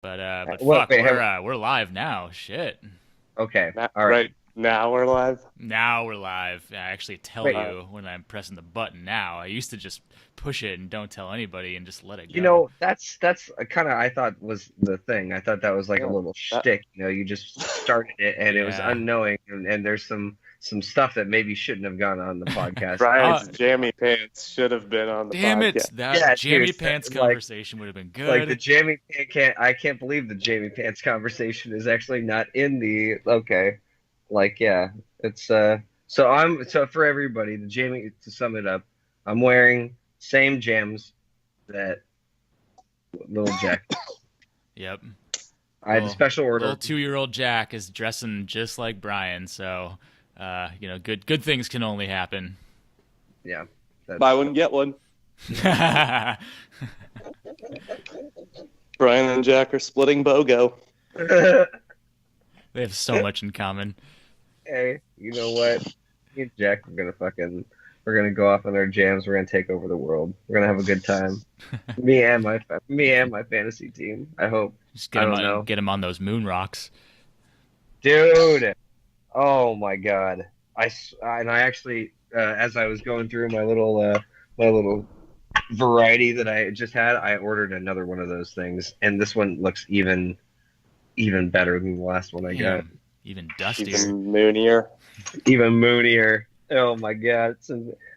But Well, fuck, wait, we're live now. Shit. okay, all right. Right now we're live. Now we're live. I actually tell Wait, you when I'm pressing the button now. I used to just push it and don't tell anybody and just let it you go. know that's kind of I thought was the thing. I thought that was like a Yeah. little That, shtick. You just started it and it was Yeah. unknowing, and there's some stuff that maybe shouldn't have gone on the podcast. Uh, Brian's jammy pants should have been on the damn it. podcast. That Yeah, jammy dude, pants like conversation would have been like the good. Jamie can't I can't believe the Jamie Pants conversation is actually not in the okay. Like yeah, it's so for everybody, the Jamie to sum it up, I'm wearing same jams that little Jack. Yep. I had a special Little order. 2-year-old Jack is dressing just like Brian, so good things can only happen. Yeah, Buy that's one, get one. They Brian and Jack are splitting BOGO. have so much in common. hey, you know what? Me and Jack we're gonna go off on our jams. We're gonna take over the world. We're gonna have a good time. Me and my fantasy team. I hope. Just I don't know, get him on those moon rocks. dude. Oh my God. And I actually, as I was going through my little variety that I just had, I ordered another one of those things, and this one looks even better than the last one I got. Damn, even dustier. Even moonier. Even moonier. Oh my God!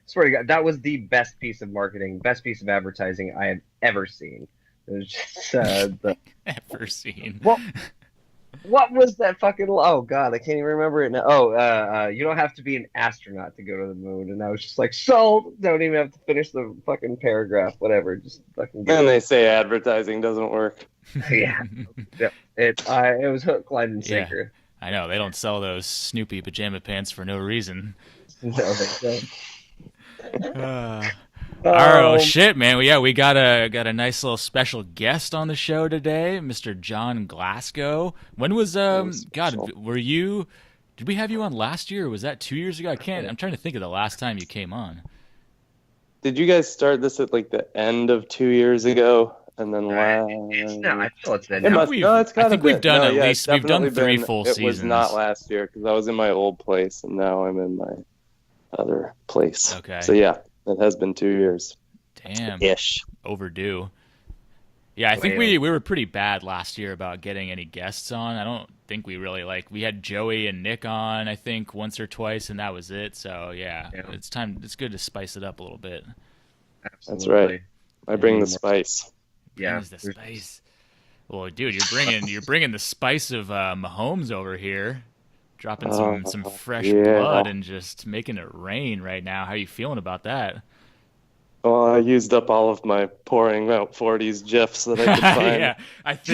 Swear to God, that was the best piece of marketing, best piece of advertising I have ever seen. It was just the Ever seen. what what was that fucking oh God, I can't even remember it now. Oh, you don't have to be an astronaut to go to the moon, and I was just like, sold. Don't even have to finish the fucking paragraph. Whatever, just fucking get And they say advertising doesn't work. yeah. Yeah. It was hook, line, and Yeah, sinker. I know they don't sell those Snoopy pajama pants for no reason. No, they Uh, don't. all right, well, shit, man. Well, yeah, we got a nice little special guest on the show today, Mr. John Glasgow. When was Special. God? Were you? Did we have you on last year, or was that 2 years ago? I can't. I'm trying to think of the last time you came on. Did you guys start this at like the end of 2 years ago? And then It's no, I feel it's that It now. must. No, it's I got think to we've be. done No, at yeah, least it's we've done definitely three been. full It seasons. was not last year because I was in my old place and now I'm in my other place. Okay. So yeah, it has been 2 years Damn, ish. overdue. Yeah, I think Well, we were pretty bad last year about getting any guests on. I don't think we really we had Joey and Nick on, I think, once or twice, and that was it. So yeah, yeah, it's time. It's good to spice it up a little bit. That's right. absolutely. I I bring need the more. spice. Yeah, Brings the spice. Well, dude, you're bringing the spice of Mahomes over here, dropping some fresh Yeah. blood and just making it rain right now. How you feeling about that? Well, I used up all of my pouring out 40s gifs that I could find.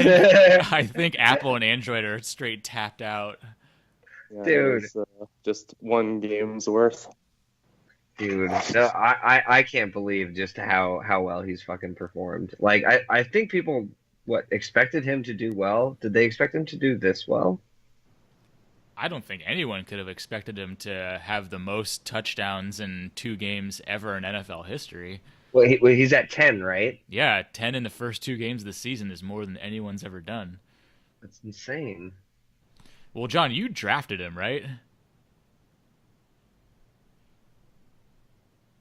Yeah, I think Apple and Android are straight tapped out. Yeah, it dude, was just one game's worth. dude. No, I can't believe just how well he's fucking performed. Like I think people what expected him to do well. Did they expect him to do this well? I don't think anyone could have expected him to have the most touchdowns in 2 games ever in NFL history. He's at 10, right? Yeah, 10 in the first 2 games of the season is more than anyone's ever done. That's insane. Well, John, you drafted him, right?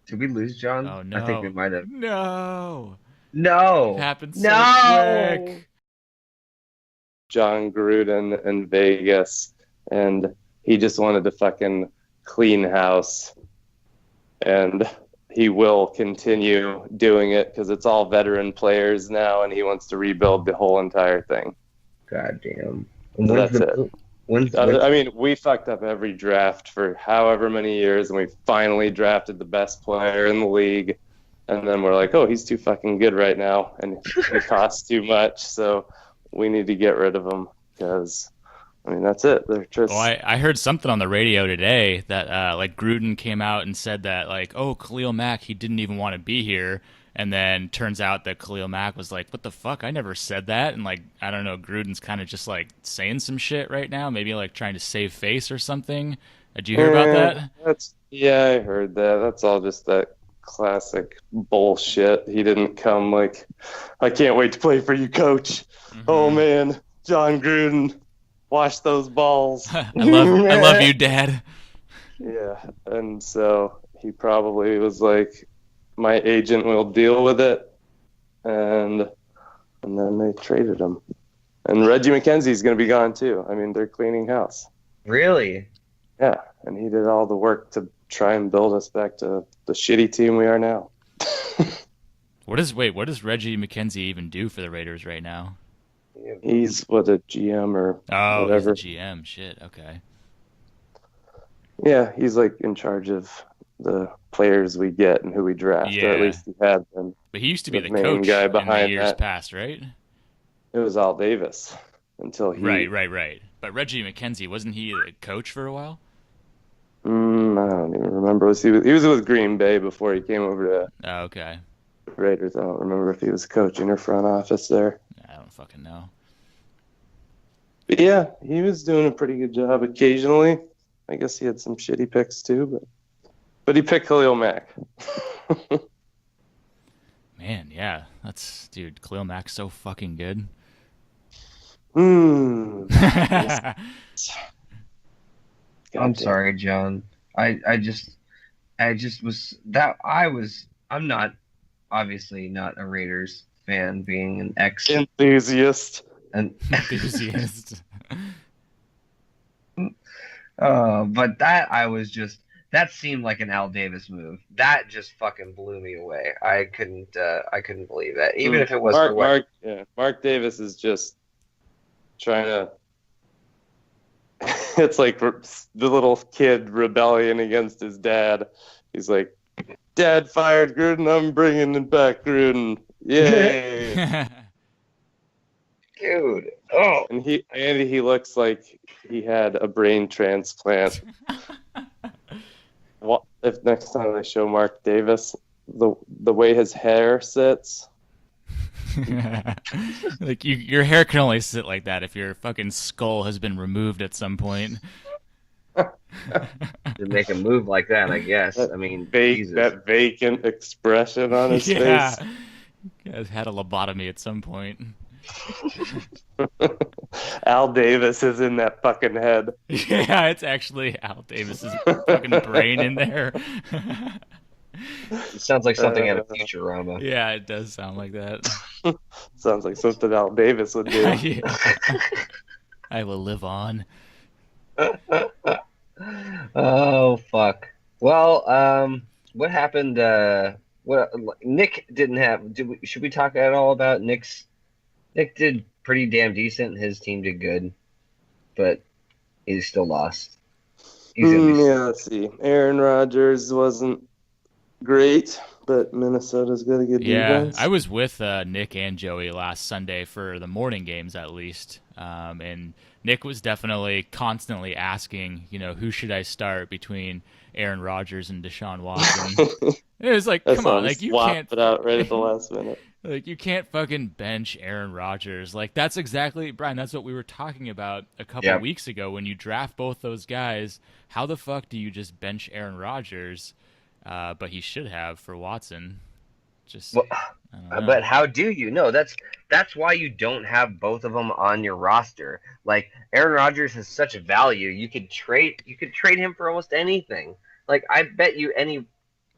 Did we lose John? Oh I think we no. might have. No. It No, happened so no. quick. John Gruden in Vegas, and he just wanted to fucking clean house, and he will continue doing it because it's all veteran players now, and he wants to rebuild the whole entire thing. God damn. So that's it. When's I mean, we fucked up every draft for however many years, and we finally drafted the best player in the league. And then we're like, oh, he's too fucking good right now, and he costs too much, so we need to get rid of him because, I mean, that's it. They're just Well, I heard something on the radio today that Gruden came out and said that oh, Khalil Mack, he didn't even want to be here, and then turns out that Khalil Mack was like, what the fuck, I never said that. And I don't know, Gruden's kind of just saying some shit right now, maybe trying to save face or something. Did you hear about that? That's yeah, I heard that. That's all just that classic bullshit. He didn't come like, I can't wait to play for you, coach. Oh man, John Gruden, wash those balls. I love you, Dad. Yeah, and so he probably was like, my agent will deal with it, and then they traded him. And Reggie McKenzie's going to be gone too. I mean, they're cleaning house. Really? Yeah, and he did all the work to try and build us back to the shitty team we are now. What does Reggie McKenzie even do for the Raiders right now? He's a GM or Oh, whatever. he's a GM. Shit. Okay. Yeah, he's like in charge of the players we get and who we draft. Or at Yeah. least he had been. But he used to be The the main coach guy in the behind years that. past, right? It was Al Davis until he. Right. But Reggie McKenzie, wasn't he the coach for a while? I don't even remember. He was with Green Bay before he came over to Oh, okay. Raiders. I don't remember if he was coaching or front office there. I don't fucking know. But yeah, he was doing a pretty good job occasionally. I guess he had some shitty picks too, but he picked Khalil Mack. Man, yeah. Dude, Khalil Mack's so fucking good. Hmm. I'm sorry, John. I just was that I'm not obviously not a Raiders fan, being an ex Enthusiast. and Enthusiast. but that seemed like an Al Davis move. That just fucking blew me away. I couldn't believe that, even if it was for what. Mark Davis is just trying to. It's like the little kid rebellion against his dad. He's like, "Dad fired Gruden. I'm bringing it back, Gruden. Yay!" Dude. Oh. And he looks like he had a brain transplant. What if next time they show Mark Davis the way his hair sits? Like your hair can only sit like that if your fucking skull has been removed at some point. To make a move like that, I guess. I mean, Jesus. That vacant expression on his Yeah. face. Guys had a lobotomy at some point. Al Davis is in that fucking head. Yeah, it's actually Al Davis's fucking brain in there. It sounds like something out of Futurama. Yeah, it does sound like that. Sounds like something Al Davis would do. Yeah. I will live on. Oh fuck. Well, what happened? What Nick didn't have? Should we talk at all about Nick's? Nick did pretty damn decent. His team did good, but he still lost. He's gonna be Yeah, let's see. Aaron Rodgers wasn't great, but Minnesota's got a good defense. I was with Nick and Joey last Sunday for the morning games at least, and Nick was definitely constantly asking, who should I start between Aaron Rodgers and Deshaun Watson? It was like, come on, like you can't it out right at the last minute. Like, you can't fucking bench Aaron Rodgers. Like, that's exactly, Brian, that's what we were talking about a couple weeks ago. When you draft both those guys, how the fuck do you just bench Aaron Rodgers? But he should have for Watson. But how do you? No, that's why you don't have both of them on your roster. Like, Aaron Rodgers has such value. You could trade him for almost anything. Like, I bet you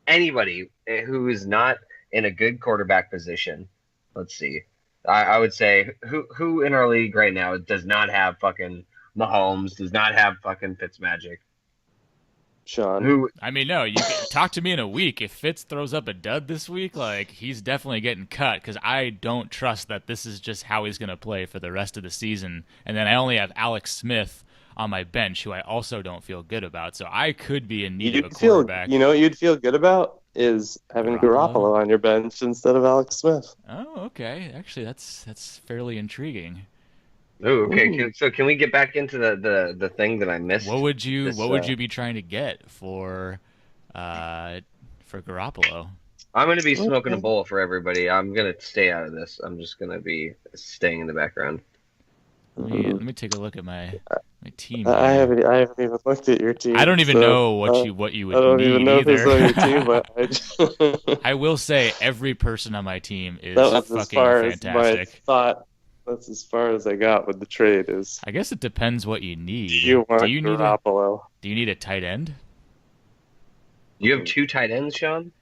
anybody who is not in a good quarterback position. Let's see. I would say who in our league right now does not have fucking Mahomes, does not have fucking Fitzmagic. Sean. I mean, no, you can talk to me in a week. If Fitz throws up a dud this week, like, he's definitely getting cut because I don't trust that this is just how he's going to play for the rest of the season. And then I only have Alex Smith on my bench, who I also don't feel good about. So I could be in need of a quarterback. You know what you'd feel good about is having Garoppolo on your bench instead of Alex Smith. Oh, okay. Actually, that's fairly intrigue. Oh, okay. So can we get back into the thing that I missed? What would you be trying to get for Garoppolo? I'm going to be smoking a bowl for everybody. I'm going to stay out of this. I'm just going to be staying in the background. Let me take a look at my My team. I Here. haven't even looked at your team. I don't even so, know what you would I don't need even know either. who's on your team, but I, just, I will say every person on my team is that was as fucking far as my fantastic. thought. That's as far as I got with the trade. Is I guess it depends what you need. do you want need Garoppolo? do you need a tight end? You have 2 tight ends, Sean?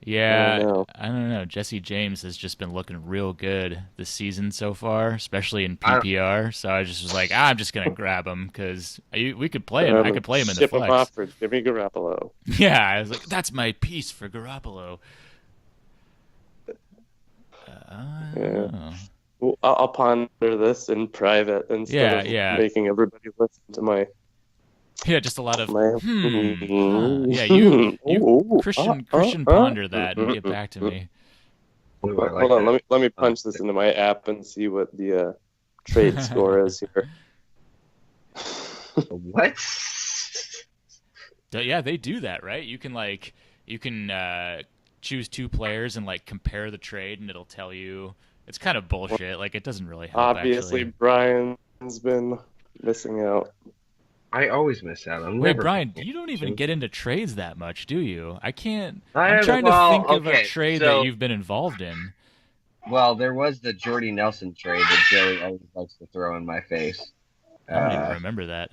Yeah, I don't know. Jesse James has just been looking real good this season so far, especially in PPR. So I just was like, I'm just gonna grab him because we could play him. I could play him in the Ship him flex. off for Jimmy Garoppolo. Yeah, I was like, that's my piece for Garoppolo. Yeah. Well, I'll ponder this in private instead of making everybody listen to my. Yeah, just a lot of my. Yeah, you Christian ponder that and get back to me. Hold on, let me punch this into my app and see what the trade score is here. What? Yeah, they do that, right? You can choose 2 players and like compare the trade, and it'll tell you. It's kind of bullshit. Like it doesn't really help. Obviously, actually. Brian's been missing out. I always miss out. Wait, Brian, you don't even get into trades that much, do you? I can't. I'm trying to think of a trade that you've been involved in. Well, there was the Jordy Nelson trade that Joey always likes to throw in my face. I don't even remember that.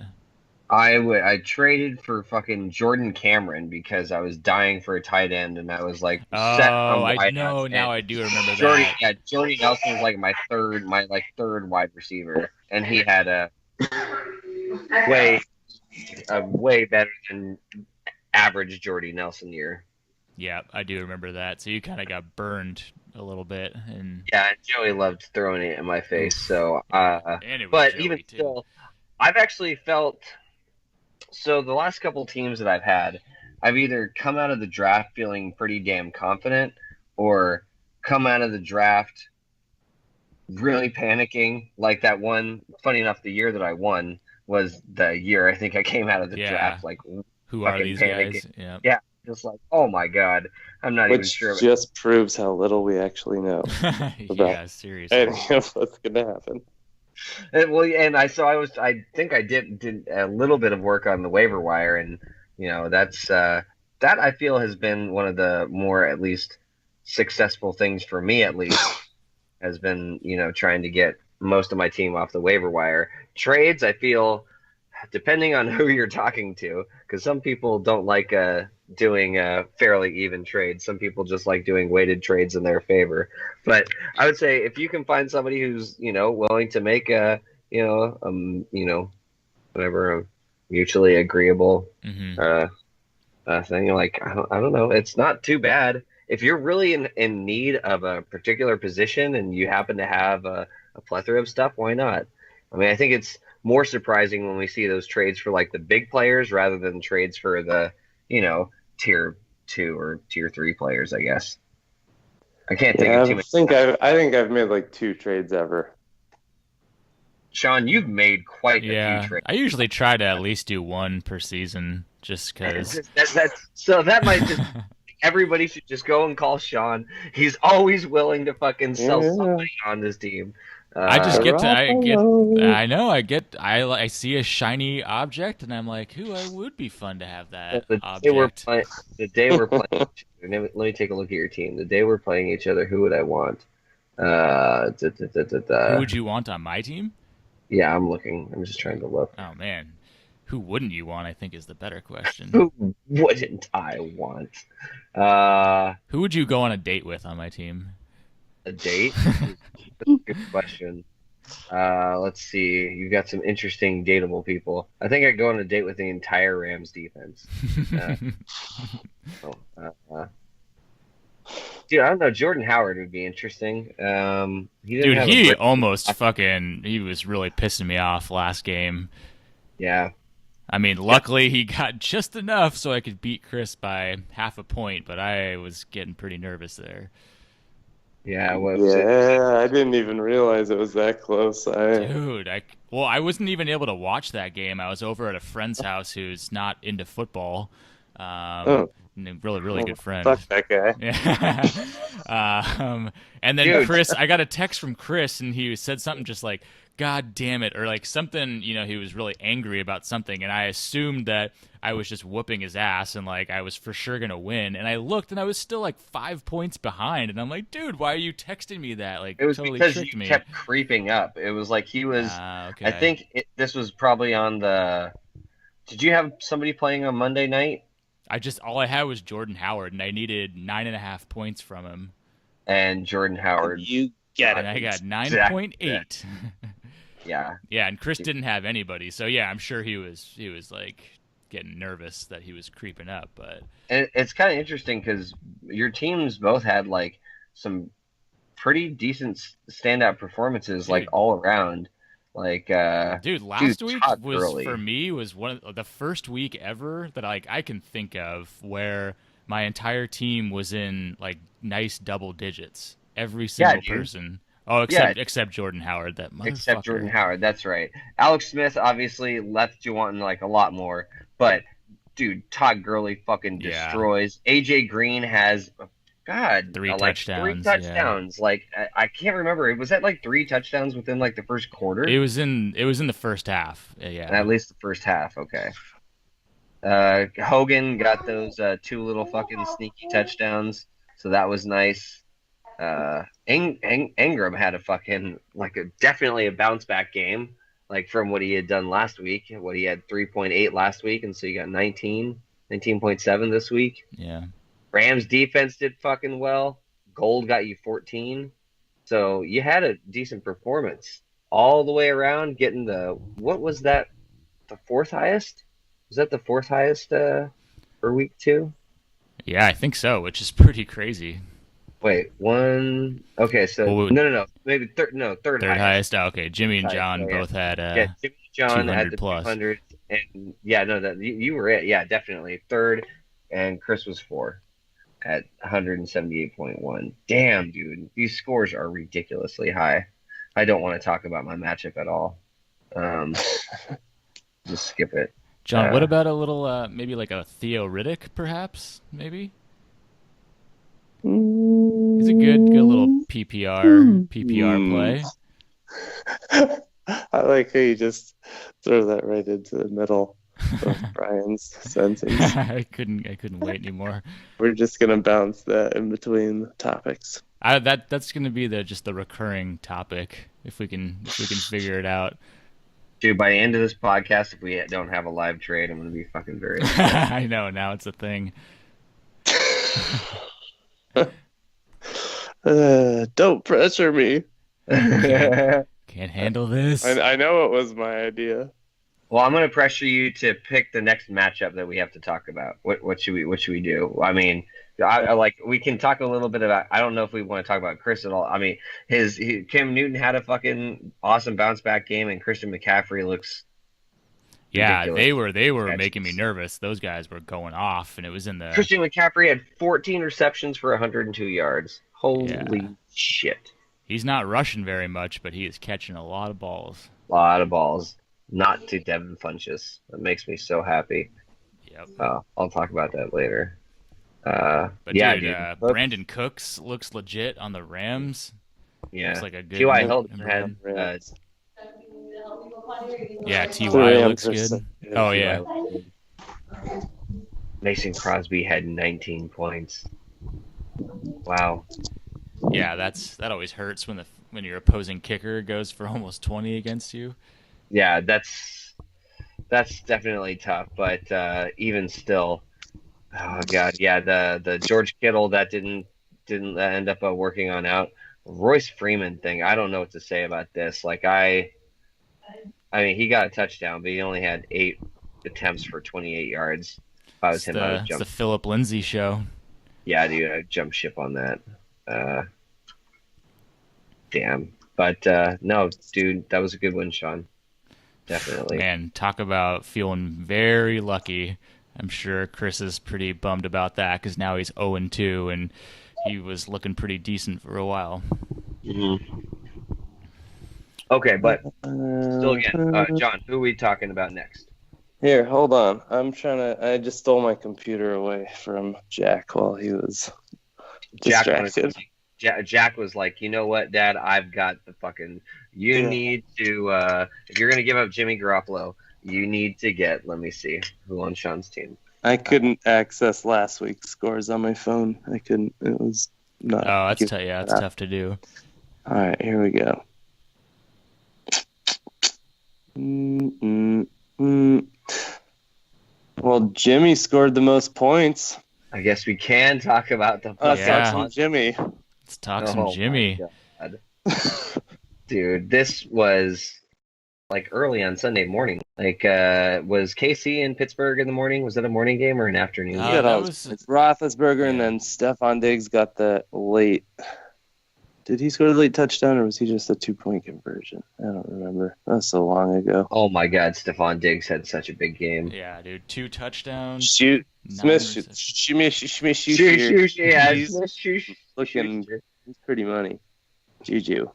I traded for fucking Jordan Cameron because I was dying for a tight end, and I was like, set on I know now. I do remember that. Yeah, Jordy Nelson was like my third wide receiver, and he had a way better than average Jordy Nelson year. Yeah, I do remember that. So you kind of got burned a little bit, and Joey loved throwing it in my face. So, but Joey even too. still, I've actually felt. So the last couple teams that I've had, I've either come out of the draft feeling pretty damn confident, or come out of the draft really panicking. Like that one. Funny enough, the year that I won was the year I think I came out of the draft like who are these panicking. Guys? Yeah, just like, oh my god, I'm not even sure. Which just proves how little we actually know. Yeah, seriously. Any of what's gonna happen. I think I did a little bit of work on the waiver wire, and that's that I feel has been one of the more at least successful things for me, at least has been trying to get most of my team off the waiver wire. Trades, I feel, depending on who you're talking to, because some people don't like doing fairly even trades. Some people just like doing weighted trades in their favor. But I would say if you can find somebody who's willing to make a whatever a mutually agreeable thing, like I don't know, it's not too bad. If you're really in need of a particular position and you happen to have a plethora of stuff, why not? I mean, I think it's more surprising when we see those trades for like the big players rather than trades for the tier 2 or tier 3 players, I guess. I can't think of too many. I think I've made like 2 trades ever. Sean, you've made quite a few trades. I usually try to at least do 1 per season, just because. So that might just. Everybody should just go and call Sean. He's always willing to fucking sell somebody on this team. I see a shiny object, and I'm like, it would be fun to have that object. The day we're playing, let me take a look at your team. The day we're playing each other, who would I want? Who would you want on my team? Yeah, I'm looking. I'm just trying to look. Oh, man. Who wouldn't you want, I think, is the better question. Who wouldn't I want? Who would you go on a date with on my team? A date? That's a good question. Let's see. You've got some interesting dateable people. I think I'd go on a date with the entire Rams defense. Dude, I don't know. Jordan Howard would be interesting. He was really pissing me off last game. Yeah. I mean, luckily he got just enough so I could beat Chris by half a point, but I was getting pretty nervous there. Yeah, I didn't even realize it was that close. Dude, I wasn't even able to watch that game. I was over at a friend's house who's not into football. Really good friend. Fuck that guy. Yeah. And then Chris, I got a text from Chris, and he said something just like, God damn it, or like something, he was really angry about something, and I assumed that I was just whooping his ass and like I was for sure gonna win. And I looked and I was still like 5 points behind, and I'm like, dude, why are you texting me that? Like It was totally because tricked you me. kept creeping up. It was like he was. Okay. I think this was probably on the. Did you have somebody playing on Monday night? All I had was Jordan Howard, and I needed 9.5 points from him, And Jordan Howard. You get and it. I got Exactly. 9.8. Yeah. Yeah, and Chris didn't have anybody, so yeah, I'm sure he was like getting nervous that he was creeping up, but And it's kind of interesting because your teams both had like some pretty decent standout performances, like Dude. all around. Like, dude, last week Todd was Gurley. for me was one of the first week ever that I can think of where my entire team was in like nice double digits. Every single dude. person. Oh, except Jordan Howard, that motherfucker. Except Jordan Howard, that's right. Alex Smith obviously left you wanting like a lot more, but dude, Todd Gurley fucking Yeah. destroys. AJ Green has, God, Three like touchdowns, 3 touchdowns. Like I can't remember. Was that like 3 touchdowns within like the first quarter? It was in the first half. Yeah. At least the first half. Okay. Hogan got those 2 little fucking sneaky touchdowns, so that was nice. Ingram had a fucking definitely a bounce back game, like from what he had done last week. What he had 3.8 last week, and so you got 19.7 this week. Yeah. Rams defense did fucking well. Gold got you 14, so you had a decent performance all the way around. Getting what was that? The 4th highest? Was that the 4th highest for week 2? Yeah, I think so, which is pretty crazy. Wait, one. Okay, so no, maybe third. No, third highest. Oh, okay, Jimmy and John both had Jimmy and John had the 200 plus. 200, and that you were it. Yeah, definitely third, and Chris was 4 at 178.1. Damn, dude, these scores are ridiculously high. I don't want to talk about my matchup at all. Just skip it. John, what about a little maybe like a Theo Riddick, perhaps? Maybe. He's a good little PPR play. I like how you just throw that right into the middle of Brian's sentence. I couldn't wait anymore. We're just gonna bounce that in between topics. That's gonna be just the recurring topic if we can figure it out. Dude, by the end of this podcast, if we don't have a live trade, I'm gonna be fucking very I know, now it's a thing. Don't pressure me. Can't handle this. I know it was my idea. Well, I'm going to pressure you to pick the next matchup that we have to talk about. What should we do? I mean, we can talk a little bit about. I don't know if we want to talk about Chris at all. I mean, Cam Newton had a fucking awesome bounce back game, and Christian McCaffrey looks. Yeah, ridiculous. they were making me nervous. Those guys were going off, and it was in the. Christian McCaffrey had 14 receptions for 102 yards. Holy shit! He's not rushing very much, but he is catching a lot of balls. A lot of balls. Not to Devin Funchess. That makes me so happy. Yep. I'll talk about that later. But yeah, dude, Brandon Cooks looks legit on the Rams. Yeah. Looks like a good T.Y. Hilton had. Yeah, T.Y. looks good. Oh, yeah. Mason Crosby had 19 points. Wow. Yeah, that always hurts when your opposing kicker goes for almost 20 against you. Yeah, that's definitely tough, but even still, oh god, yeah, the George Kittle that didn't end up working on out. Royce Freeman thing, I don't know what to say about this. Like I mean, he got a touchdown, but he only had 8 attempts for 28 yards. If I was him, I would jump. It's the Philip Lindsay show. Yeah, dude, I'd jump ship on that. Damn. But no, dude, that was a good one, Sean. Definitely. Man, talk about feeling very lucky. I'm sure Chris is pretty bummed about that because now he's 0-2, and he was looking pretty decent for a while. Mm-hmm. Okay, but still again, John, who are we talking about next? Here, hold on. I just stole my computer away from Jack while he was distracted. Jack was like, you know what, Dad? I've got the fucking You Yeah. need to, if you're going to give up Jimmy Garoppolo, you need to get, let me see, who on Sean's team? I couldn't access last week's scores on my phone. I couldn't. It was not. Oh, that's tough to do. All right, here we go. Well, Jimmy scored the most points. I guess we can talk about the Let's Yeah. talk some Jimmy. Let's talk Oh some my Jimmy. God. Dude, this was like early on Sunday morning. Like, was KC in Pittsburgh in the morning? Was it a morning game or an afternoon Uh, game? Yeah, that was was- Roethlisberger, and yeah. then Stephon Diggs got the late. Did he score the late touchdown, or was he just a 2-point conversion? I don't remember. That was so long ago. Oh my God, Stephon Diggs had such a big game. Yeah, dude. 2 touchdowns. Shoot, 9 Smith, receptions. He's looking. He's pretty money. Juju.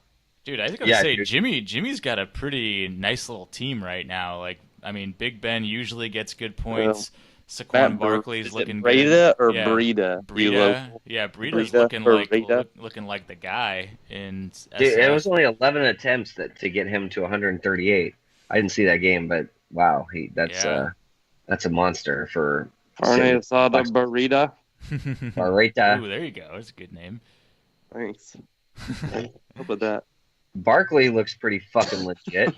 Dude, I gotta Yeah, say, dude. Jimmy's got a pretty nice little team right now. Like, I mean, Big Ben usually gets good points. Saquon Barkley's looking good. Breida or Yeah. Breida? You Breida, local? yeah, Breida's Breida looking or like Breida? looking like the guy in SF. Dude, it was only 11 attempts to get him to 138. I didn't see that game, but wow, that's a monster for Carne asada burrita. Barreta. Ooh, there you go. That's a good name. Thanks. How about that? Barkley looks pretty fucking legit.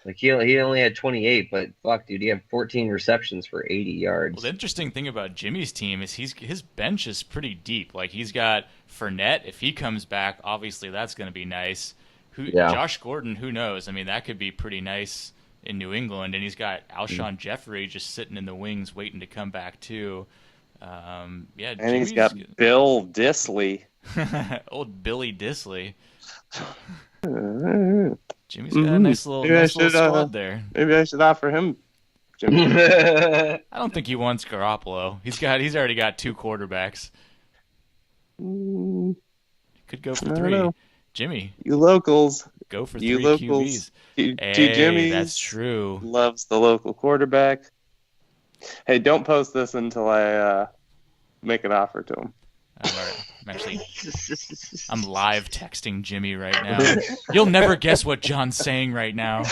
Like he only had 28, but fuck, dude, he had 14 receptions for 80 yards. Well, the interesting thing about Jimmy's team is his bench is pretty deep. Like, he's got Fournette. If he comes back, obviously that's going to be nice. Yeah. Josh Gordon, who knows? I mean, that could be pretty nice in New England. And he's got Alshon Jeffrey just sitting in the wings waiting to come back, too. Yeah, And he's got Bill Disley. old Billy Disley. Maybe Jimmy's got a nice little squad there. I should offer him. Jimmy. I don't think he wants Garoppolo. He's already got 2 quarterbacks. Could go for I don't 3. know. Jimmy, You locals. go for You 3 locals. QBs. Two Hey, Jimmys. that's true. Loves the local quarterback. Hey, don't post this until I make an offer to him. I'm live texting Jimmy right now. You'll never guess what John's saying right now.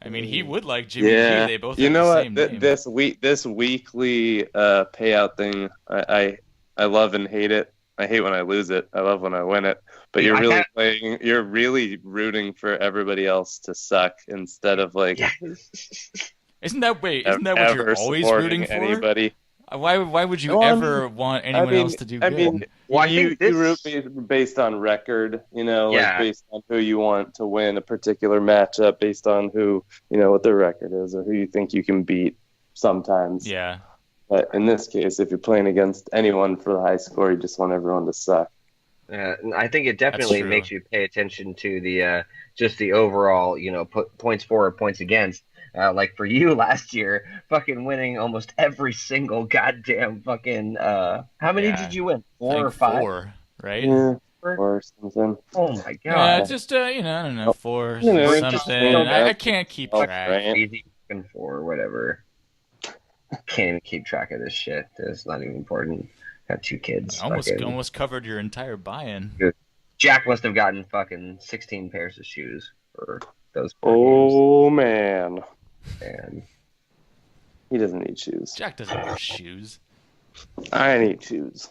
I mean, he would like Jimmy G. They both you have know the what? same name. This weekly payout thing, I love and hate it. I hate when I lose it. I love when I win it. But you're really playing. You're really rooting for everybody else to suck instead of like. Isn't that what ever you're always supporting rooting for? anybody. Why would you No, I ever want anyone else to do good? I mean, Well, I you think this- root based on record, Yeah. like based on who you want to win a particular matchup, based on who, what their record is or who you think you can beat sometimes. Yeah. But in this case, if you're playing against anyone for the high score, you just want everyone to suck. I think it definitely true. makes you pay attention to the just the overall, points for or points against. Like for you last year, fucking winning almost every single goddamn fucking. How many Yeah. did you win? I 4 think or 5? 4, right? Yeah, or something. Oh my Yeah, god! just I don't know, 4 just something. I can't keep Oh, track. right. Easy fucking 4 or whatever. Can't even keep track of this shit. It's not even important. Got 2 kids. Almost covered your entire buy-in. Jack must have gotten fucking 16 pairs of shoes for those 4 Oh man, games. And he doesn't need shoes. Jack doesn't wear shoes. I need shoes.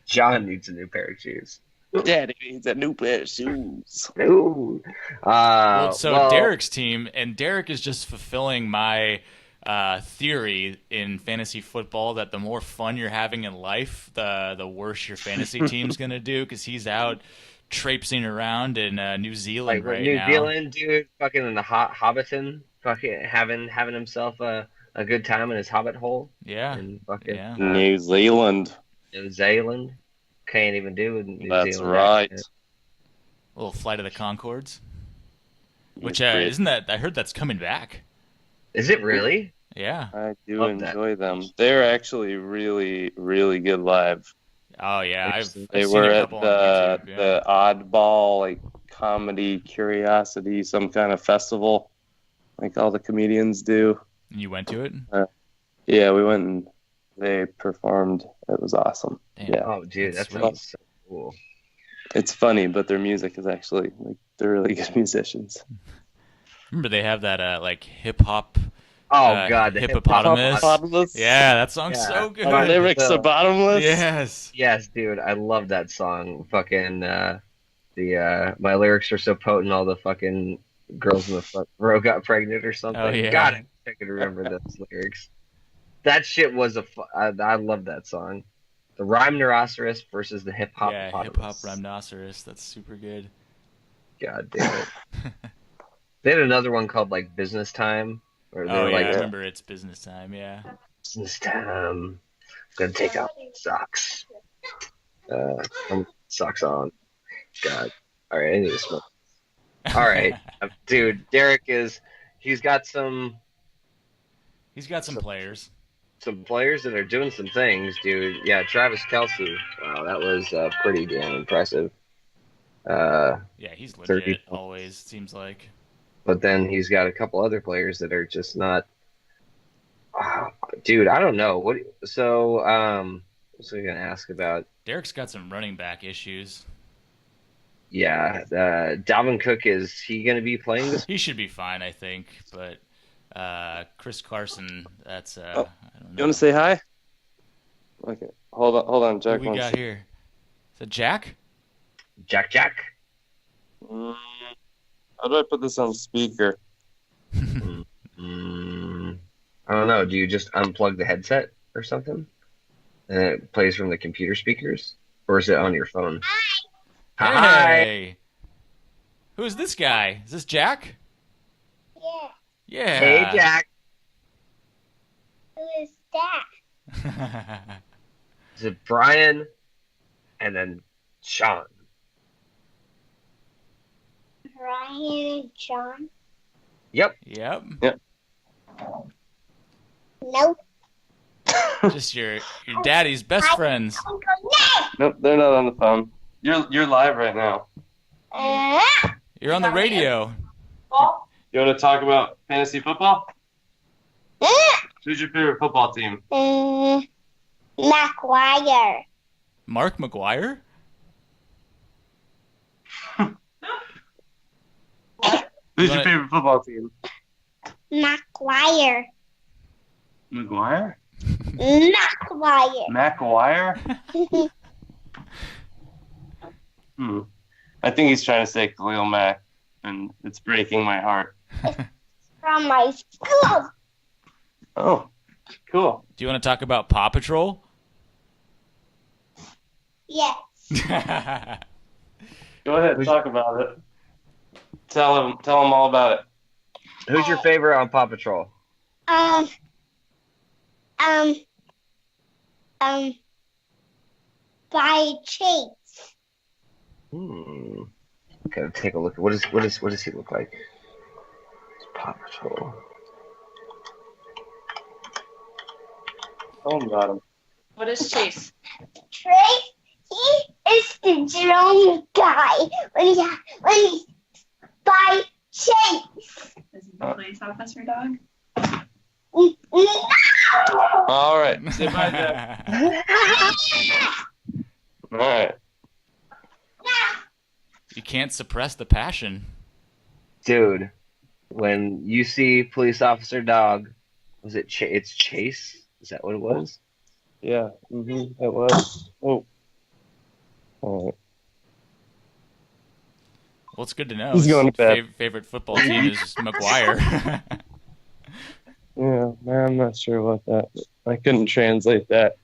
John needs a new pair of shoes. Daddy needs a new pair of shoes. Ooh. Well, Derek's team, and Derek is just fulfilling my theory in fantasy football that the more fun you're having in life, the worse your fantasy team's gonna do because he's out traipsing around in New Zealand like right New now. Zealand dude, fucking in the Hobbiton, fucking having himself a good time in his Hobbit hole. Yeah, And fucking yeah. New Zealand. New Zealand can't even do with New That's Zealand. right. accent. A little Flight of the Concords, which Great. isn't that? I heard that's coming back. Is it really? Yeah. I do Love that. enjoy them. They're actually really, really good live. Oh yeah, I've They seen were a at couple on YouTube, yeah. the Oddball like comedy curiosity, some kind of festival, like all the comedians do. And you went to it? Yeah, we went and they performed. It was awesome. Damn. Yeah. Oh, dude, that That's sounds so Cool. It's funny, but their music is actually like they're really good musicians. Remember they have that like hip hop Oh God, the hippopotamus. Hippopotamus? Yeah, that song's Yeah. so good. The lyrics are bottomless. Yes. Yes, dude, I love that song. Fucking the my lyrics are so potent. All the fucking girls in the front row got pregnant or something. Oh, yeah. God, I could remember those lyrics. That shit was I love that song. The rhyme neuroceros versus the hip hop. Yeah, hip hop rhinoceros. That's super good. God damn it. They had another one called like Business Time, where they Oh were yeah, like I remember it's business time. Yeah. Business Time. Gonna take off socks. Socks on. God. All right, I need to smoke. All right, dude. Derek he's got some players. players that are doing some things, dude. Yeah, Travis Kelce. Wow, that was pretty damn impressive. Yeah, he's 30. legit always, seems like. But then he's got a couple other players that are just not. Dude, I don't know what. So, what's we gonna ask about? Derek's got some running back issues. Yeah, Dalvin Cook, is he gonna be playing this? He should be fine, I think, but Chris Carson, that's I don't know. You want to say hi? Okay, hold on, Who Jack. we got here? Is it Jack? Jack. How do I put this on speaker? I don't know. Do you just unplug the headset or something, and it plays from the computer speakers, or is it on your phone? Hi. Hey! Who is this guy? Is this Jack? Yeah. Yeah. Hey, Jack. Who is that? Is it Brian? And then Sean. Ryan and John? Yep. Yep. Nope. Just your daddy's best friends. Uncle Nope, they're not on the phone. You're live right now. Nick! You're on the radio. You want to talk about fantasy football? Who's your favorite football team? McGuire. Mark McGuire? Who's You your wanna- favorite football team? McGuire. McGuire? McGuire. McGuire? I think he's trying to say Khalil Mack, and it's breaking my heart. From my school. Oh, cool. Do you want to talk about Paw Patrol? Yes. Go ahead, talk about it. Tell him all about it. Who's your favorite on Paw Patrol? By Chase. Gotta take a look. What does he look like? It's Paw Patrol. Tell him about him. What is Chase? Trace, he is the drone guy when he's by Chase. Is he the police officer dog? No! All right. Say bye, Jack. All right. You can't suppress the passion. Dude, when you see police officer dog, was it it's Chase? Is that what it was? Yeah. It was. Oh. All right. Well, it's good to know. He's going to bed. Favorite football team is McGuire. Yeah, man, I'm not sure about that. I couldn't translate that.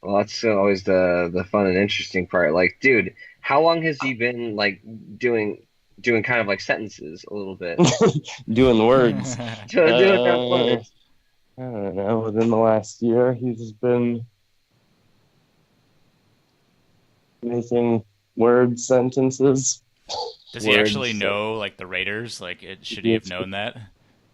Well, that's always the fun and interesting part. Like, dude, how long has he been like doing kind of like sentences a little bit? Doing words. Doing kind of words. I don't know. Within the last year, he's just been making word sentences. Does he actually Words. know like the Raiders? Like, should he have known that?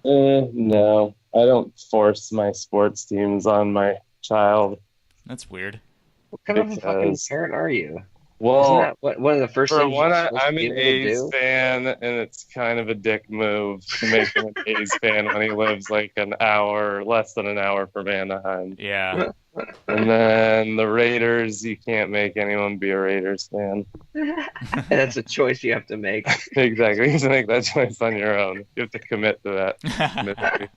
No, I don't force my sports teams on my child. That's weird. What kind of a fucking Because- parent are you? Well, Isn't that one of the first for things one, you're supposed to I'm be an able to A's do? fan, and it's kind of a dick move to make him an A's fan when he lives like an hour, less than an hour from Anaheim. Yeah. And then the Raiders, you can't make anyone be a Raiders fan. That's a choice you have to make. Exactly. You have to make that choice on your own. You have to commit to that.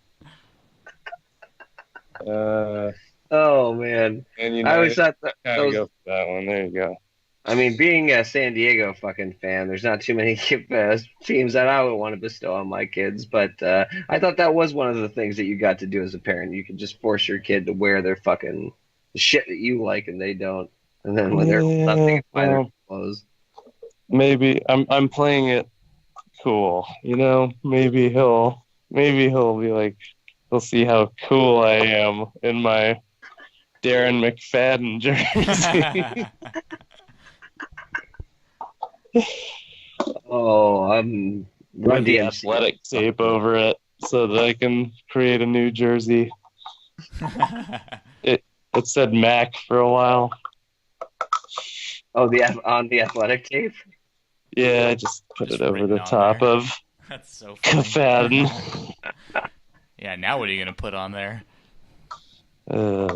Oh man, And I always thought that gotta those. go for that one. There you go. I mean, being a San Diego fucking fan, there's not too many teams that I would want to bestow on my kids. But I thought that was one of the things that you got to do as a parent. You could just force your kid to wear their fucking shit that you like and they don't, and then when they're old enough, they can buy their clothes. Maybe I'm playing it cool. You know, maybe he'll be like, he'll see how cool I am in my Darren McFadden jersey. Oh, I'm Run the DMC. athletic tape over it so that I can create a new jersey. It said Mac for a while. Oh, on the athletic tape. Yeah, I just put Just it over written the on top there. of That's so funny. McFadden. Yeah, now what are you gonna put on there? I don't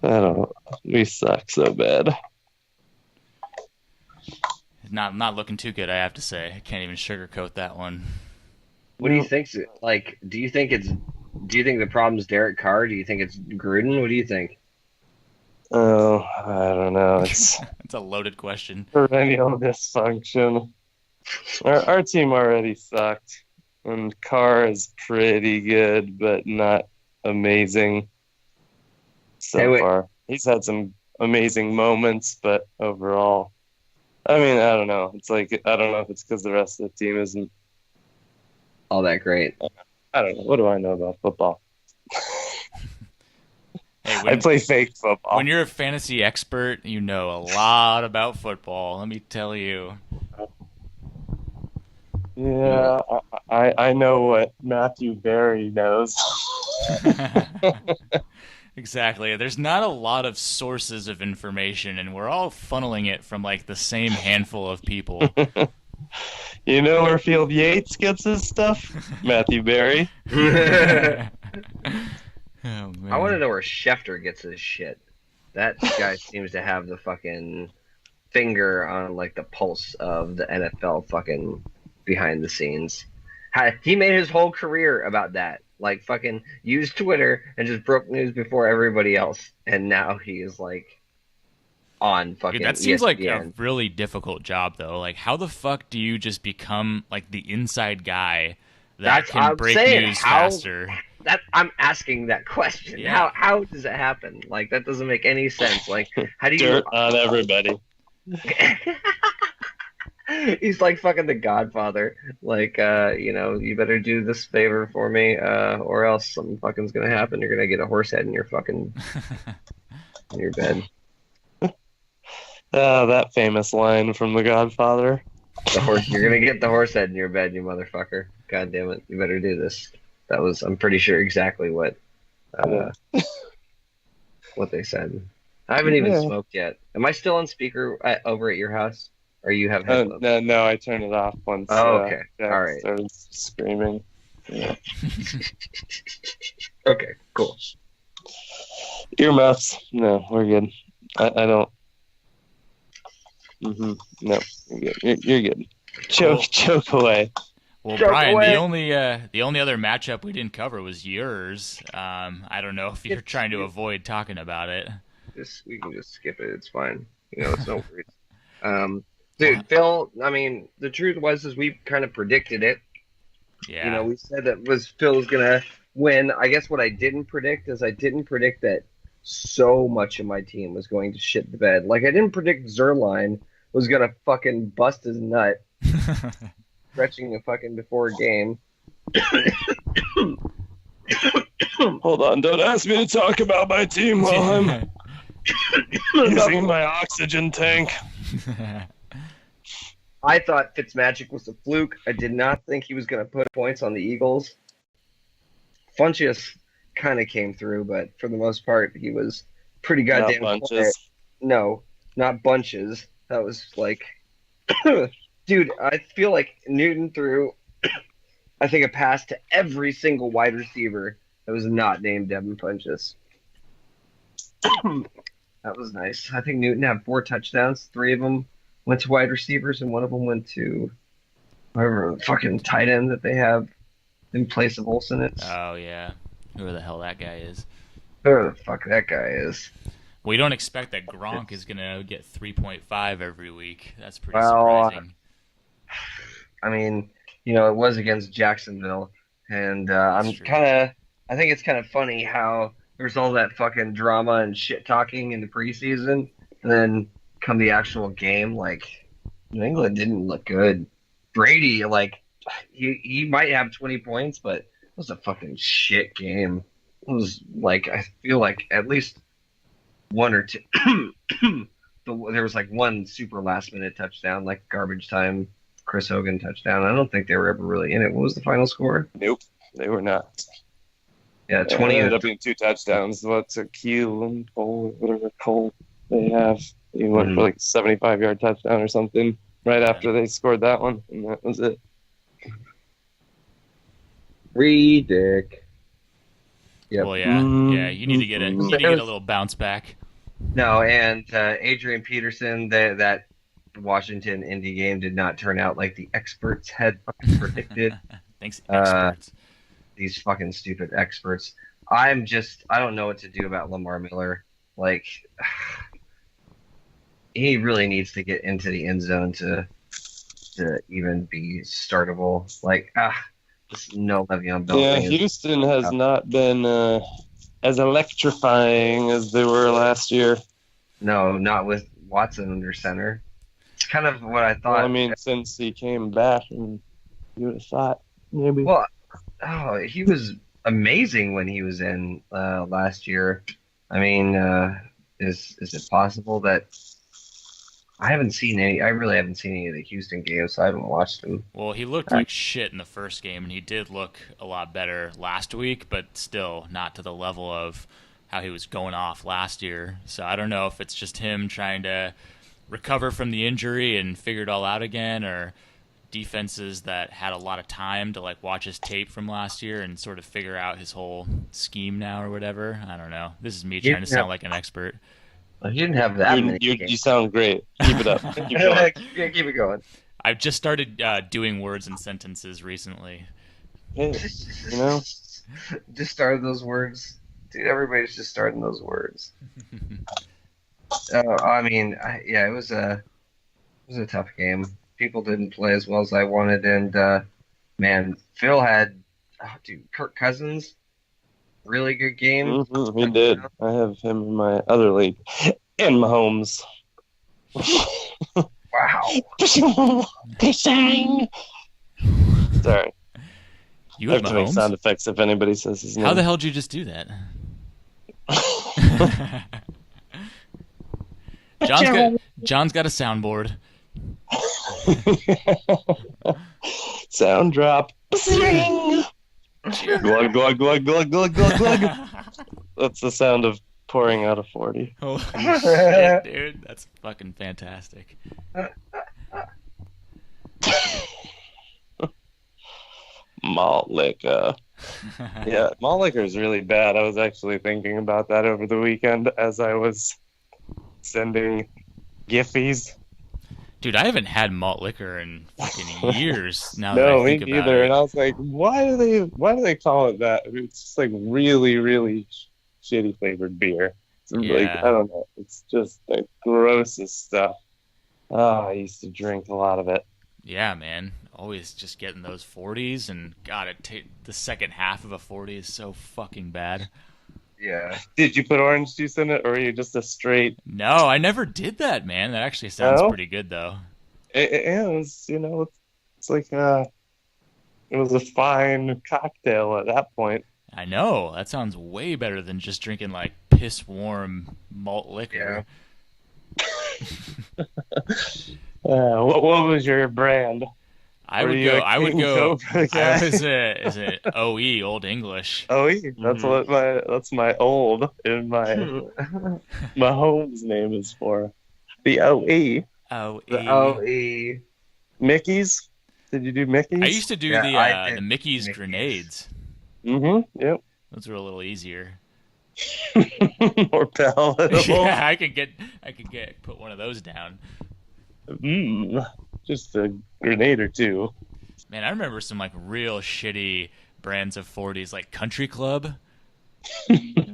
know. We suck so bad. Not looking too good, I have to say. I can't even sugarcoat that one. What do you think? Like, do you think the problem's Derek Carr? Do you think it's Gruden? What do you think? Oh, I don't know. It's It's a loaded question. perennial dysfunction. Our team already sucked, and Carr is pretty good, but not amazing so Hey, wait. far. He's had some amazing moments, but overall, I mean, I don't know. It's like, I don't know if it's because the rest of the team isn't. All that great. I don't know. What do I know about football? Hey, I play fake football. when you're a fantasy expert, you know a lot about football. Let me tell you. Yeah, I know what Matthew Berry knows. Exactly. There's not a lot of sources of information, and we're all funneling it from like the same handful of people. You know where Field Yates gets his stuff? Matthew Berry. Oh, man. I want to know where Schefter gets his shit. That guy seems to have the fucking finger on like the pulse of the NFL fucking behind the scenes. He made his whole career about that. Like fucking used Twitter and just broke news before everybody else. And now he is like on fucking Dude, that seems like a ESPN. really difficult job, though. Like, how the fuck do you just become like the inside guy that That's what can I'm break saying. news How- faster? I'm asking that question. Yeah. How does it happen? Like that doesn't make any sense. Like how do you Dirt on everybody. He's like fucking the Godfather. Like, you better do this favor for me, or else something fucking's gonna happen. You're gonna get a horse head in your fucking in your bed. That famous line from The Godfather. You're gonna get the horse head in your bed, you motherfucker. God damn it, you better do this. That was, I'm pretty sure, exactly what they said. I haven't even smoked yet. Am I still on speaker over at your house? Or you have headphones? No, I turned it off once. Oh, okay. Jack All right. started screaming. Yeah. Okay, cool. Earmuffs. No, we're good. I don't. No, you're good. You're good. Choke away. Well, Choke Brian, away. the only other matchup we didn't cover was yours. I don't know if you're trying to avoid talking about it. We can just skip it. It's fine. It's no worries. Dude, Phil. I mean, the truth is we kind of predicted it. Yeah. We said that Phil was gonna win. I guess what I didn't predict is I didn't predict that so much of my team was going to shit the bed. Like I didn't predict Zerline was gonna fucking bust his nut, stretching a fucking before a game. Hold on, don't ask me to talk about my team while I'm using my oxygen tank. I thought Fitzmagic was a fluke. I did not think he was going to put points on the Eagles. Funchess kind of came through, but for the most part, he was pretty goddamn Not quiet. bunches. No, not bunches. That was like, dude, I feel like Newton threw, I think, a pass to every single wide receiver It was not named Devin Funchess. That was nice. I think Newton had 4 touchdowns. 3 of them went to wide receivers, and 1 of them went to whatever the fucking tight end that they have in place of Olsen. It's Oh yeah, whoever the hell that guy is. whoever the fuck that guy is. We don't expect that Gronk is gonna get 3.5 every week. That's pretty Well, surprising. I mean, it was against Jacksonville, and That's I'm true. I think it's kind of funny how there's all that fucking drama and shit talking in the preseason, and then come the actual game, like New England didn't look good. Brady, like he might have 20 points, but it was a fucking shit game. It was like I feel like at least one or two. There was like one super last minute touchdown, like garbage time Chris Hogan touchdown. I don't think they were ever really in it. What was the final score? Nope, they were not. Yeah, It 20. ended up being 2 touchdowns. What's a Keelan Cole, whatever Cole they have? He went for like a 75-yard touchdown or something right after they scored that one, and that was it. Ridic. Yep. Well, yeah. You need to get a little bounce back. No, and Adrian Peterson, that Washington Indy game did not turn out like the experts had fucking predicted. Thanks, experts. These fucking stupid experts. I don't know what to do about Lamar Miller. Like, he really needs to get into the end zone to even be startable. Like, just no Le'Veon Bell. Yeah, thing is- Houston has not been as electrifying as they were last year. No, not with Watson under center. It's kind of what I thought. Well, I mean, since he came back, and you would have thought maybe. Well, he was amazing when he was in last year. I mean, is it possible that I really haven't seen any of the Houston games, so I haven't watched them. Well, he looked like shit in the first game, and he did look a lot better last week, but still not to the level of how he was going off last year. So I don't know if it's just him trying to recover from the injury and figure it all out again, or defenses that had a lot of time to like watch his tape from last year and sort of figure out his whole scheme now or whatever. I don't know. This is me trying to sound like an expert. He didn't have that many You games. sound great. Keep it up. Keep going. Yeah, keep it going. I've just started doing words and sentences recently. Hey, you know, Just started those words. Dude, everybody's just starting those words. I mean, it was a tough game. People didn't play as well as I wanted, and man, Phil had, Kirk Cousins, really good game. he did. I have him in my other league, in Mahomes. Wow. Sorry, You I have have to make Mahomes? sound effects if anybody says his name. How the hell did you just do that? John's got a soundboard. Sound drop. Glug glug glug glug glug glug glug. That's the sound of pouring out a 40. Holy shit, dude. That's fucking fantastic. Malt liquor. Yeah, malt liquor is really bad. I was actually thinking about that over the weekend as I was sending Giphies. Dude, I haven't had malt liquor in fucking years now that No, I me think about neither. it. And I was like, why do they call it that? It's just like really, really shitty flavored beer. It's like, Yeah. I don't know. It's just the grossest stuff. Oh, I used to drink a lot of it. Yeah, man. Always just getting those 40s, and God, the second half of a 40 is so fucking bad. Yeah. Did you put orange juice in it, or are you just a straight? No, I never did that, man. That actually sounds No? pretty good, though. It was, it's like it was a fine cocktail at that point. I know. That sounds way better than just drinking, like, piss-warm malt liquor. What was your brand? I Were would you go. a I would King go. Cobra guy? I was a OE, Old English. OE. That's what that's my old in my Mahomes name is for. The OE. OE. The OE. Mickey's. Did you do Mickey's? I used to do Yeah, I the did Mickey's Mickey's. grenades. Mm-hmm. Yep. Those are a little easier. More palatable. Yeah, I could get put one of those down. Just a grenade or two. Man, I remember some like real shitty brands of 40s, like Country Club,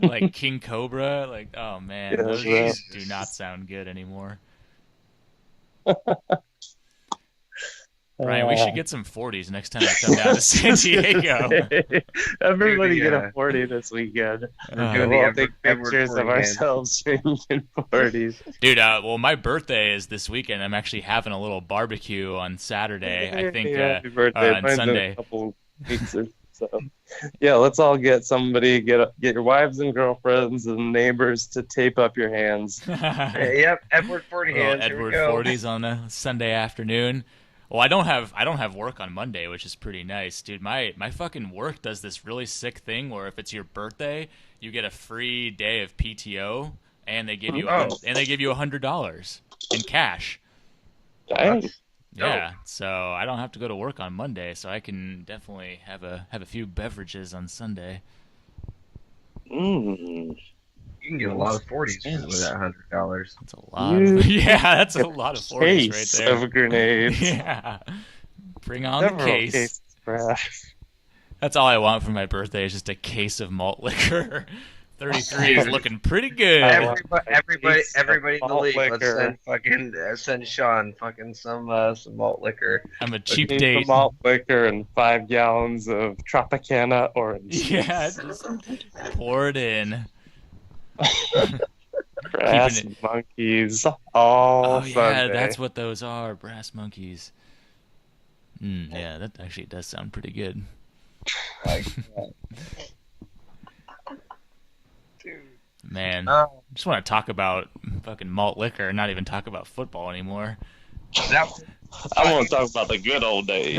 like King Cobra. Like, oh man, Yeah, those bro. just do not sound good anymore. Brian, we should get some 40s next time I come down to San Diego. Everybody Dude, get yeah. a 40 this weekend. doing the We'll Edward- take Edward pictures 40 of game. ourselves drinking 40s. Dude, well, my birthday is this weekend. I'm actually having a little barbecue on Saturday. I think Happy birthday. on Mine's in Sunday. a couple weeks or so. Yeah, let's all get somebody, get your wives and girlfriends and neighbors to tape up your hands. Yep, Edward 40 Little hands. Here we Edward go. 40s on a Sunday afternoon. Well, I don't have work on Monday, which is pretty nice, dude. My fucking work does this really sick thing where if it's your birthday, you get a free day of PTO, and they give you $100 in cash. Dang. Yeah, so I don't have to go to work on Monday, so I can definitely have a few beverages on Sunday. Mm. You can get a lot of 40s with that $100. That's a lot. Yeah, that's a lot of 40s right Case there. of grenades. Yeah, bring on Several the case. cases, bruh. That's all I want for my birthday is just a case of malt liquor. 33 is looking pretty good. Everybody in the Malt league, liquor. let's send Sean fucking some malt liquor. I'm a cheap Need date. some malt liquor and 5 gallons of Tropicana orange. Yeah, just pour it in. Brass Keeping monkeys all Oh yeah, Sunday. that's what those are, brass monkeys. Yeah, that actually does sound pretty good. Man, I just want to talk about fucking malt liquor and not even talk about football anymore. That, I want to talk about the good old days.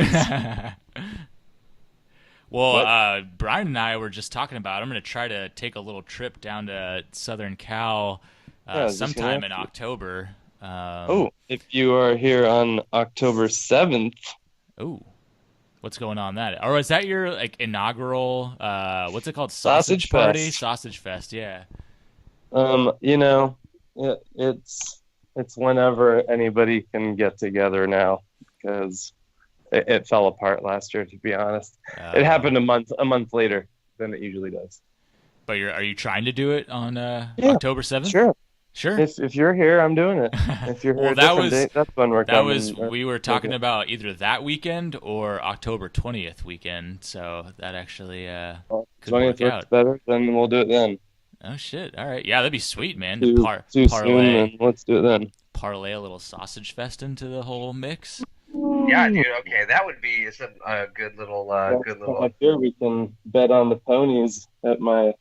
Well, What? Brian and I were just talking about. I'm going to try to take a little trip down to Southern Cal Yeah, I was just sometime gonna in ask you. October. If you are here on October 7th, Oh, what's going on that? Or is that your like inaugural? What's it called? Sausage party, Fest. sausage fest. Yeah. it's whenever anybody can get together now because it fell apart last year. To be honest, it happened a month later than it usually does. But are you trying to do it on Yeah, October 7th? Sure. Sure. If you're here, I'm doing it. If you're here, Well, a that different was- date, that's when we're That coming. was we were talking okay. about either that weekend or October 20th weekend. So that actually could 20th work works out. better, then we'll do it then. Oh shit! All right, yeah, that'd be sweet, man. Too, To too soon, parlay then let's do it then. parlay a little sausage fest into the whole mix. yeah, dude. Okay, that would be a good little, good little. Up here, we can bet on the ponies at my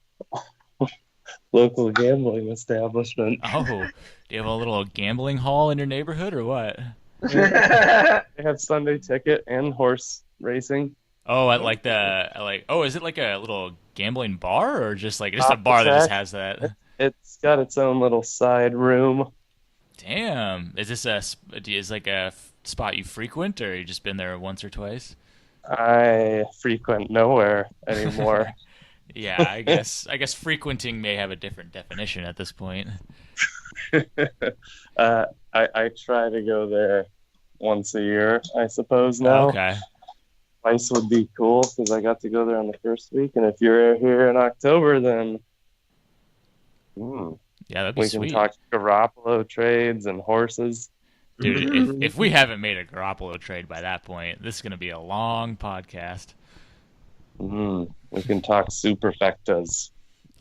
local gambling establishment. Oh, do you have a little gambling hall in your neighborhood or what? They have Sunday ticket and horse racing. Oh, at like oh, is it like a little gambling bar or just a Off the bar that just track. has that? It's got its own little side room. Damn, is this is like a spot you frequent or you just been there once or twice? I frequent nowhere anymore. Yeah, I guess frequenting may have a different definition at this point. I try to go there once a year, I suppose now. Okay. Twice would be cool because I got to go there on the first week. And if you're here in October, then Yeah, that'd be we sweet. can talk Garoppolo trades and horses. Dude, if we haven't made a Garoppolo trade by that point, this is going to be a long podcast. We can talk superfectas.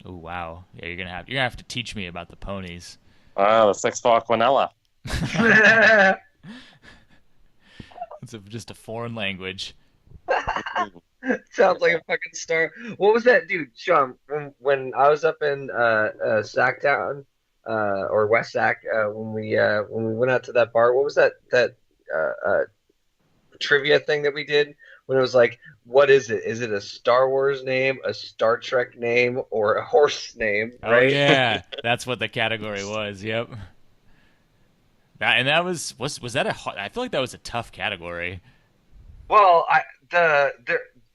Oh wow. Yeah, you're going to have to teach me about the ponies. The 6'4" Quinella. It's just a foreign language. Sounds like a fucking star. What was that, dude? Sean, when I was up in Sacktown or West Sac, when we went out to that bar, what was that trivia thing that we did when it was like, what is it? Is it a Star Wars name, a Star Trek name, or a horse name? Right? Oh yeah, that's what the category was. Yep. That was that I feel like that was a tough category. Well,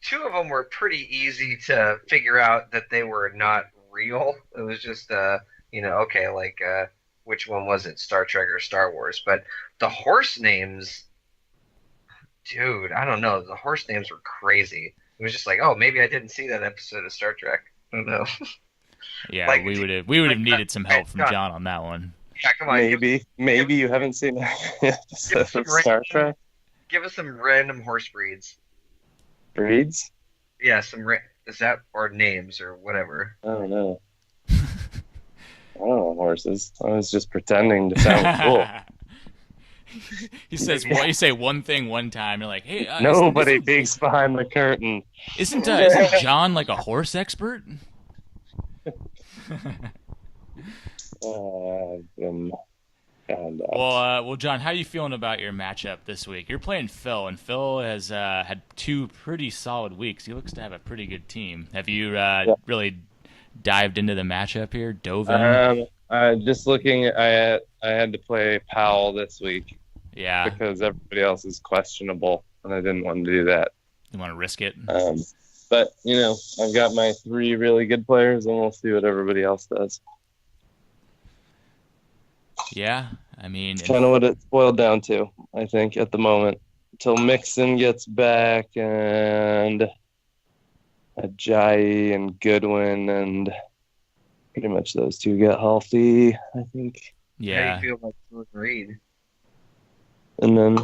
two of them were pretty easy to figure out that they were not real. It was just okay, like which one was it, Star Trek or Star Wars? But the horse names, dude, I don't know. The horse names were crazy. It was just like, oh, maybe I didn't see that episode of Star Trek. I don't know. Yeah, Like, we would have needed some help from John. John on that one. Yeah, come on, Maybe you haven't seen episode some of Star Trek give us some random horse breeds. breeds. Yeah, is that or names or whatever. I don't know. I don't know horses. I was just pretending to sound cool. He says, "What you say one thing one time?" You're like, "Hey, Nobody peeks behind the curtain. isn't John like a horse expert?" Well, John, how are you feeling about your matchup this week? You're playing Phil, and Phil has had two pretty solid weeks. He looks to have a pretty good team. Have you really dived into the matchup here? Dove in? Just looking, I had to play Powell this week Yeah, because everybody else is questionable, and I didn't want to do that. you want to risk it? But I've got my three really good players, and we'll see what everybody else does. Yeah, I mean, It's kind of what it's boiled down to, I think, at the moment. Until Mixon gets back and Ajayi and Goodwin and pretty much those two get healthy, I think. yeah, How do you feel about Jordan Reed? And then,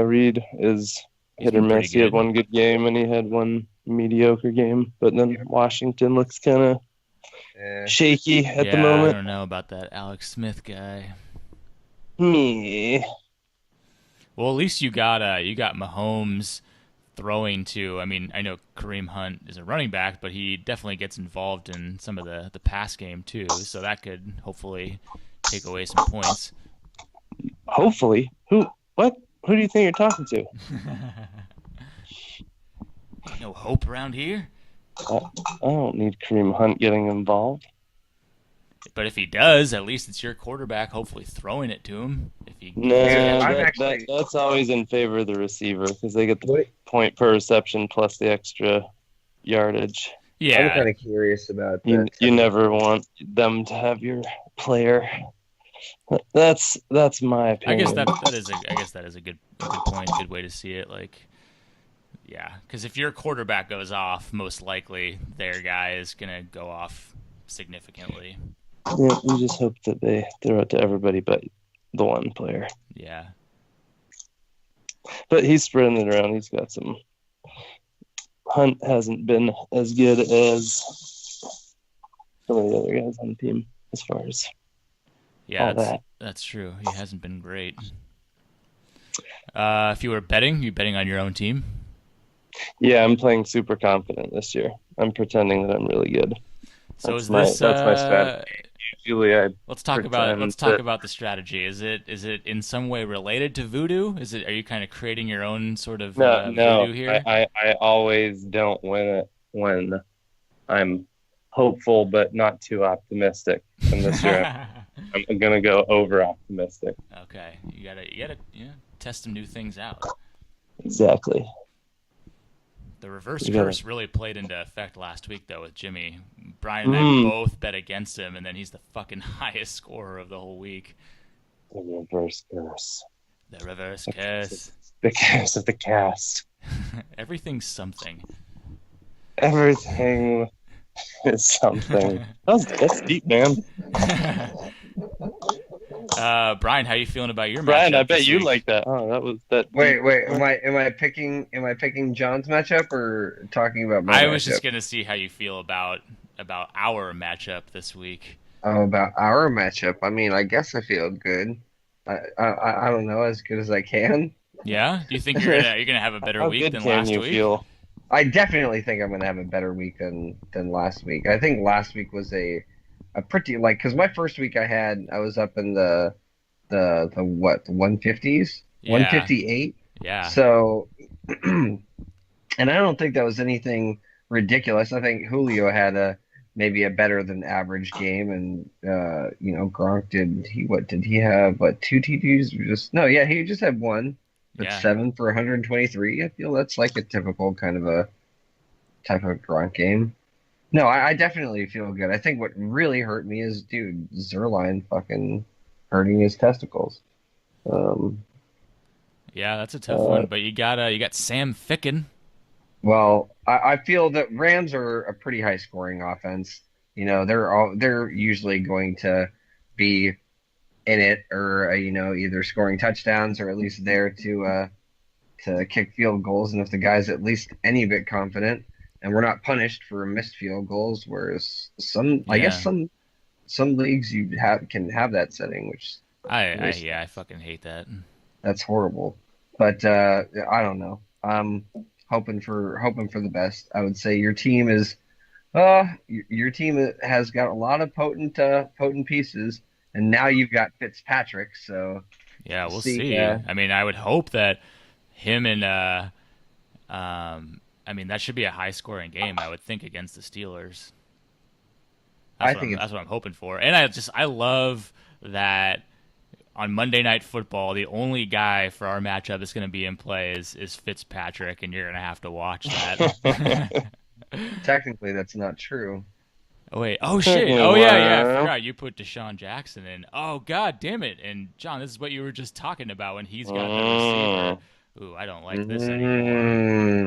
Reed is hit or been pretty miss. He had good. one good game and he had one mediocre game. But then Washington looks kind of shaky at the I moment. don't know about that Alex Smith guy. Me. Well, at least you got Mahomes throwing to. I mean, I know Kareem Hunt is a running back, but he definitely gets involved in some of the pass game too. So that could hopefully take away some points. Hopefully. Who do you think you're talking to? Ain't no hope around here. I don't need Kareem Hunt getting involved. But if he does, at least it's your quarterback hopefully throwing it to him. If he No, I'm that's always in favor of the receiver because they get the point per reception plus the extra yardage. I'm yeah, kind of curious about You that. you never want them to have your player. That's my I opinion. guess that is a good point, good way to see it. Like, yeah, because if your quarterback goes off, most likely their guy is gonna go off significantly. Yeah, you just hope that they throw it to everybody but the one player. Yeah. But he's spreading it around. He's got some. Hunt hasn't been as good as some of the other guys on the team as far as Yeah, all that. that's true. He hasn't been great. If you were betting, you betting on your own team? Yeah, I'm playing super confident this year. I'm pretending that I'm really good. So That's is my- this? that's my strategy. Usually, Let's talk about the strategy. Is it in some way related to voodoo? Are you kind of creating your own sort of no. voodoo here? I always don't win it when I'm hopeful but not too optimistic. And this year, I'm gonna go over optimistic. Okay, you gotta test some new things out. Exactly. The reverse You gotta- curse really played into effect last week, though, with Jimmy. Brian and I both bet against him, and then he's the fucking highest scorer of the whole week. The reverse curse. The reverse curse. The curse of the cast. Everything's something. Everything is something. That's deep, man. Brian, how you feeling about your Brian, matchup I bet this you week? like that. Oh, that was that. Wait, am I picking John's matchup or talking about my I matchup? was just gonna see how you feel about our matchup this week. Oh, about our matchup. I mean, I guess I feel good. I don't know, as good as I can. Yeah? Do you think you're gonna have a better How week good than can last you week? feel? I definitely think I'm gonna have a better week than last week. I think last week was a pretty, like, because my first week I was up in the what, the 150s, Yeah. 158. Yeah. So, and I don't think that was anything ridiculous. I think Julio had maybe a better than average game, and Gronk did he have two TDs? He just had one. But Yeah. 7 for 123. I feel that's like a typical kind of a type of grunt game. No, I definitely feel good. I think what really hurt me is, dude, Zerline fucking hurting his testicles. Um, Yeah, that's a tough uh, one. But you got Sam Ficken. well, I feel that Rams are a pretty high scoring offense. They're usually going to be in it or either scoring touchdowns or at least there to kick field goals. And if the guy's at least any bit confident, and we're not punished for missed field goals, whereas I guess Yeah. some leagues can have that setting, which is I fucking hate that. that's horrible. But I don't know. I'm hoping for the best. I would say your team has got a lot of potent pieces, and now you've got Fitzpatrick. So Yeah, we'll we'll see. see. I mean, I would hope that him and I mean that should be a high scoring game, I would think, against the Steelers. I think it's That's what I'm hoping for. And I love that on Monday Night Football, the only guy for our matchup that's going to be in play is Fitzpatrick, and you're going to have to watch that. technically that's not true. Oh wait! Oh shit! Oh yeah! I forgot you put Deshaun Jackson in. Oh god damn it! And John, this is what you were just talking about when he's got the receiver. Ooh, I don't like this anymore.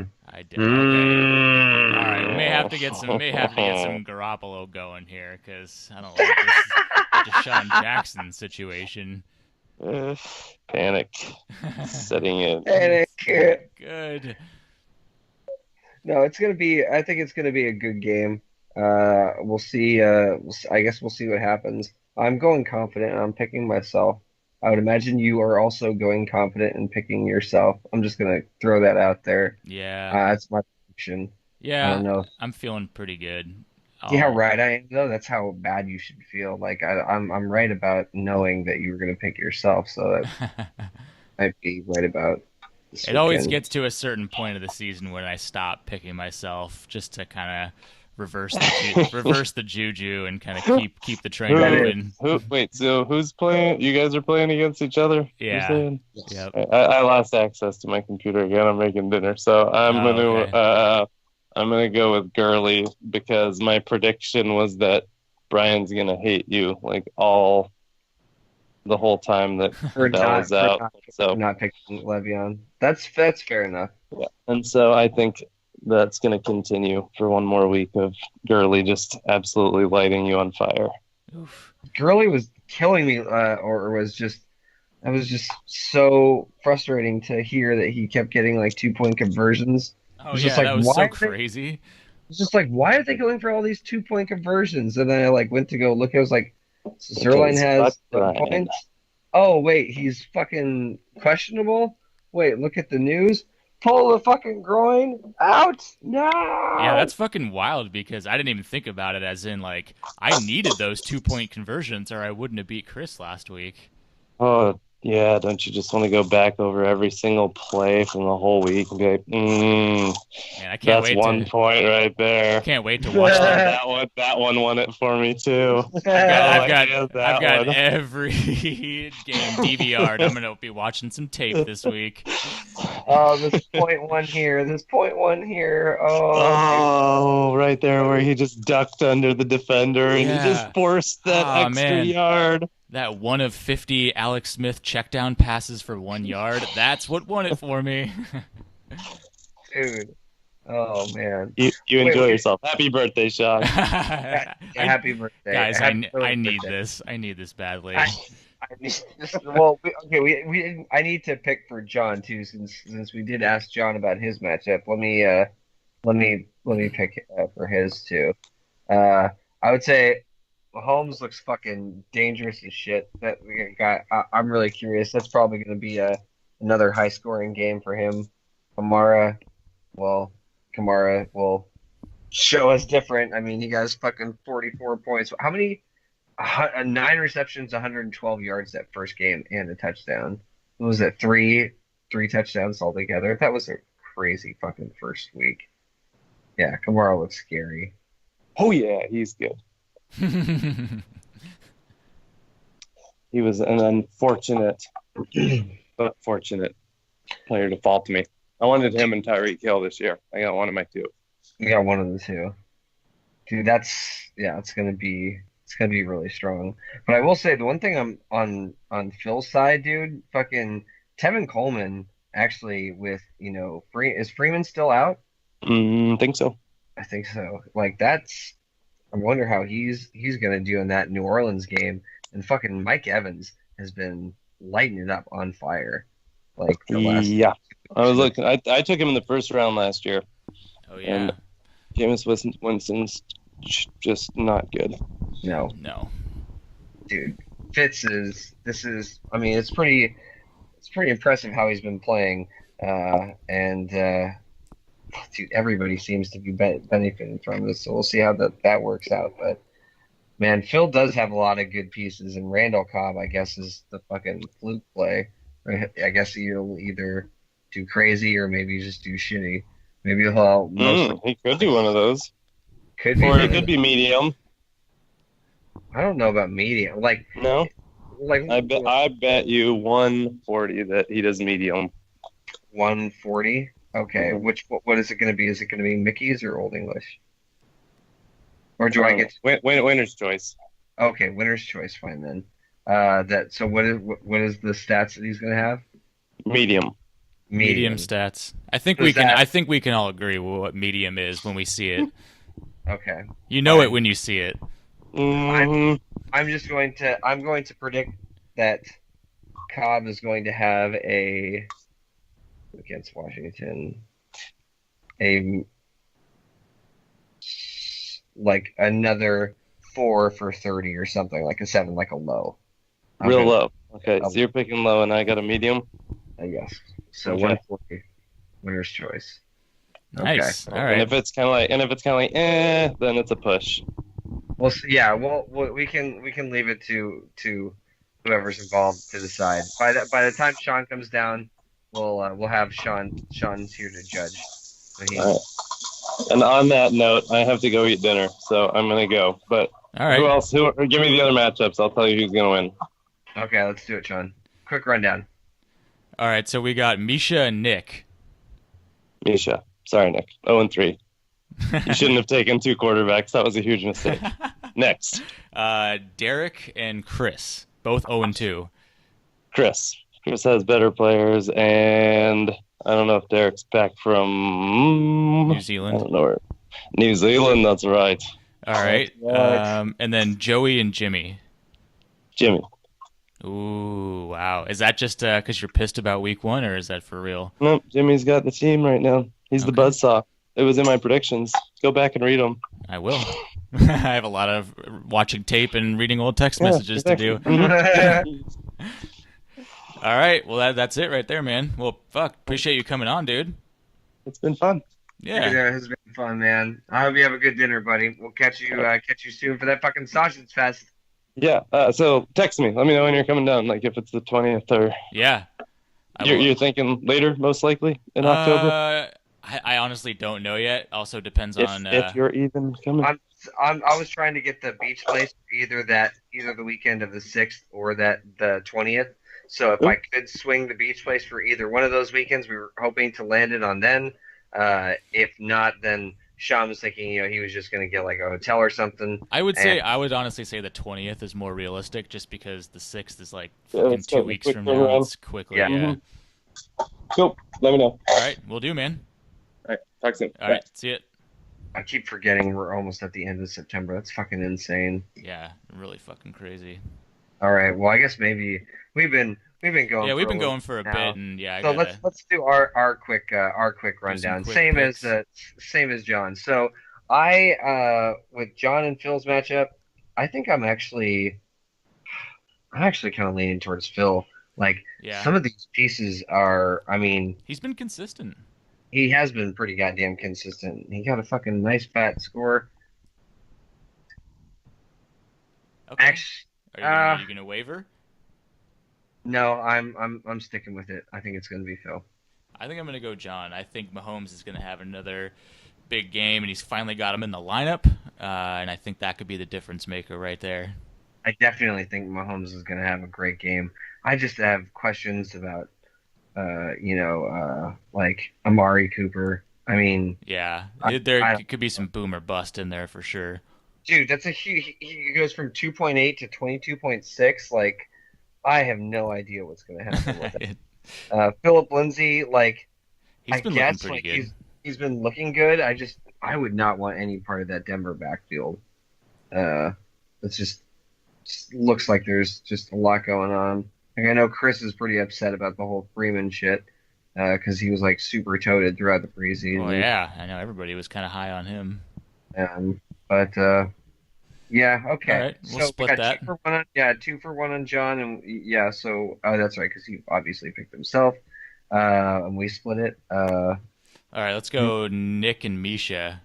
Mm, I did. Okay. All right. May have to get some Garoppolo going here because I don't like this Deshaun Jackson situation. Panic setting in. and Good. no, I think it's gonna be a good game. We'll see. I guess we'll see what happens. I'm going confident. I'm picking myself. I would imagine you are also going confident in picking yourself. I'm just gonna throw that out there. Yeah. That's my prediction. I Yeah. don't know. I'm feeling pretty good. See how Oh, right I am, though? That's how bad you should feel. Like I'm right about knowing that you were gonna pick yourself, so that might be right about this it always weekend. gets to a certain point of the season when I stop picking myself just to kind of reverse the juju and kind of keep the train That is. moving. Wait, so who's playing? You guys are playing against each other? You're Yeah. saying? Yep. I lost access to my computer again. I'm making dinner, so Okay. I'm gonna go with Gurley because my prediction was that Brian's gonna hate you like all the whole time that For that not was out. So not picking Le'Veon. That's fair enough. yeah, and so I think that's gonna continue for one more week of Gurley just absolutely lighting you on fire. Oof. Gurley was killing me, or was just that was just so frustrating to hear that he kept getting like 2 point conversions. Oh It's just yeah, like that was why so are they, crazy. it's just like why are they going for all these 2 point conversions? And then I like went to go look. I was like, Zerline Because fuck has the Brian. points. Oh wait, he's fucking questionable. Wait, look at the news. Pull the fucking groin out. No. Yeah, that's fucking wild because I didn't even think about it as in like I needed those 2 point conversions or I wouldn't have beat Chris last week. Oh, yeah, don't you just want to go back over every single play from the whole week and be like, Man, I that's 1 point right there. can't wait to watch that. That one won it for me too. I've I got guess that I've got one. every game DVR'd. I'm gonna be watching some tape this week. Oh, this point one here. This point one here. Oh, Oh, right there where he just ducked under the defender and he Yeah. just forced that Aw, extra man. yard. That one of 50 Alex Smith checkdown passes for 1 yard. That's what won it for me. dude. Oh man. You Wait, enjoy wait. yourself. Happy birthday, Sean. Happy birthday, Guys, Happy I need birthday. this. I need this badly. I need this, well, we didn't. I need to pick for John too, since we did ask John about his matchup. Let me pick for his too. I would say Mahomes looks fucking dangerous as shit. That we got. I'm really curious. That's probably going to be another high scoring game for him. Kamara will show us different. I mean, he got fucking 44 points. How many? 9 receptions, 112 yards that first game, and a touchdown. What was it? Three touchdowns altogether. That was a crazy fucking first week. Yeah, Kamara looks scary. Oh yeah, he's good. He was an unfortunate but fortunate player to fall to me. I wanted him and Tyreek Hill this year. I got one of my two. We got one of the two. Dude, it's gonna be really strong. But I will say the one thing I'm on Phil's side, dude, fucking Tevin Coleman actually with, is Freeman still out? Think so. I think so. Like I wonder how he's gonna do in that New Orleans game. And fucking Mike Evans has been lighting it up on fire. Like the last Yeah. I was looking. I took him in the first round last year, Oh yeah. and Jameis Winston's just not good. no, No. dude. I mean, it's pretty impressive how he's been playing. And dude, everybody seems to be benefiting from this. So we'll see how that works out. But man, Phil does have a lot of good pieces, and Randall Cobb, I guess, is the fucking fluke play. I guess he'll either do crazy or maybe just do shitty. Maybe he'll mostly He could do one of those, could be. or he could be medium. I don't know about medium. No, Like I bet you 140 that he does medium. 140. Okay, Mhm. what is it going to be? Is it going to be Mickey's or Old English? Or do I get winner's choice? okay, winner's choice? Fine then. So what is the stats that he's going to have? Medium. Medium stats. I think Does we can. that- I think we can all agree what medium is when we see it. Okay. You know Fine. it when you see it. Mhm. I'm going to predict that Cobb is going to have against Washington a like another 4 for 30 or something, like a 7, like a low. Real Okay, low. Okay, so you're picking low, and I got a medium. I guess. So Okay. 140, winner's choice. Okay. Nice. All And right. if it's kind of like, then it's a push. Well, yeah. Well, we can leave it to whoever's involved to decide. By the time Sean comes down, we'll have Sean's here to judge. So All right. And on that note, I have to go eat dinner, so I'm gonna go. But All right. who else? Give me the other matchups. I'll tell you who's gonna win. Okay, let's do it, Sean. Quick rundown. All right. So we got Misha and Nick. Misha. Sorry, Nick. 0-3. You shouldn't have taken 2 quarterbacks. That was a huge mistake. Next, Derek and Chris, both 0-2. Chris. Chris has better players, and I don't know if Derek's back from New I Zealand. don't know where. New Zealand. That's right. All right. Right. And then Joey and Jimmy. Jimmy. Ooh, wow. Is that just because you're pissed about week 1, or is that for real? Nope. Jimmy's got the team right now. He's the Okay. buzzsaw. It was in my predictions. Go back and read them. I will. I have a lot of watching tape and reading old text messages to do. All right. Well, that's it right there, man. Well, fuck. Appreciate you coming on, dude. It's been fun. Yeah. It has been fun, man. I hope you have a good dinner, buddy. We'll catch you soon for that fucking sausage fest. Yeah. So text me. Let me know when you're coming down. Like if it's the 20th or Yeah. I you're, will. you're thinking later, most likely in October. I honestly don't know yet. Also depends If, on. if you're even coming. I was trying to get the beach place either the weekend of the 6th or the 20th. So if I could swing the beach place for either one of those weekends, we were hoping to land it on then. If not, then Sean was thinking, he was just going to get like a hotel or something. I would honestly say the 20th is more realistic, just because the 6th is like Yeah, fucking it's 2 got a weeks quick from now. turnaround. It's quickly. Yeah. Yeah. Cool. Let me know. All right. We'll do, man. All right. Talk soon. All right. See it. I keep forgetting we're almost at the end of September. That's fucking insane. Yeah. Really fucking crazy. All right. Well, I guess maybe we've been going. Yeah, we've for been a little going for a now. bit, and yeah, I So gotta. let's do our quick rundown. quick Same picks. as John. So I with John and Phil's matchup, I think I'm actually kind of leaning towards Phil. Like Yeah. some of these pieces are, I mean, He's been consistent. he has been pretty goddamn consistent. He got a fucking nice fat score. Okay. Actually, Are you gonna waver? no, I'm sticking with it. I think it's gonna be Phil. I think I'm gonna go John. I think Mahomes is gonna have another big game, and he's finally got him in the lineup, and I think that could be the difference maker right there. I definitely think Mahomes is gonna have a great game. I just have questions about, like Amari Cooper I mean, Yeah, I, there I could be some boom or bust in there for sure. dude, that's a huge. He goes from 2.8 to 22.6. Like, I have no idea what's going to happen with it. Philip Lindsay, like, He's I been looking guess pretty like good. he's been looking good. I would not want any part of that Denver backfield. Uh, it's just looks like there's just a lot going on. Like I know Chris is pretty upset about the whole Freeman shit because he was like super toted throughout the Well, preseason. yeah, I know everybody was kind of high on him. But yeah, All okay. right, we'll So we split got two that. for one on yeah, 2 for 1 on John, and yeah, so that's right because he obviously picked himself, and we split it. All right, let's go Nick and Misha.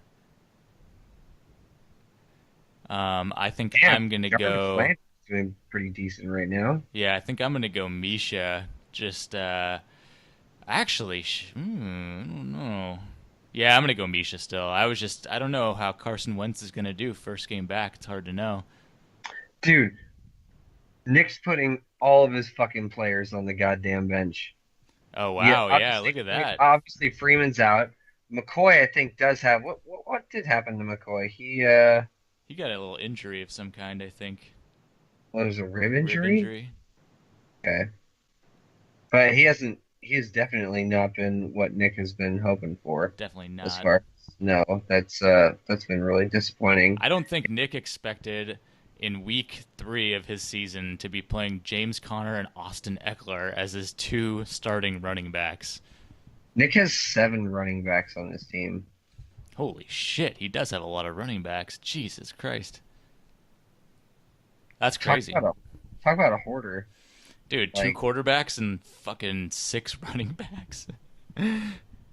I think Damn, I'm gonna Jarvis go. Landry's doing pretty decent right now. Yeah, I think I'm gonna go Misha. Just actually, I don't know. Yeah, I'm gonna go Misha still. I don't know how Carson Wentz is gonna do first game back. It's hard to know. Dude, Nick's putting all of his fucking players on the goddamn bench. Oh Yeah, wow, yeah, look at that. obviously Freeman's out. McCoy, I think, does have what did happen to McCoy? He He got a little injury of some kind, I think. what was it, a rib Rib injury? injury. Okay, but he hasn't. He has definitely not been what Nick has been hoping for Definitely as not. far. No, that's been really disappointing. I don't think Nick expected in week 3 of his season to be playing James Conner and Austin Eckler as his two starting running backs. Nick has 7 running backs on his team. Holy shit, he does have a lot of running backs. Jesus Christ. That's Talk crazy. about talk about a hoarder. Dude, two Like quarterbacks and fucking 6 running backs.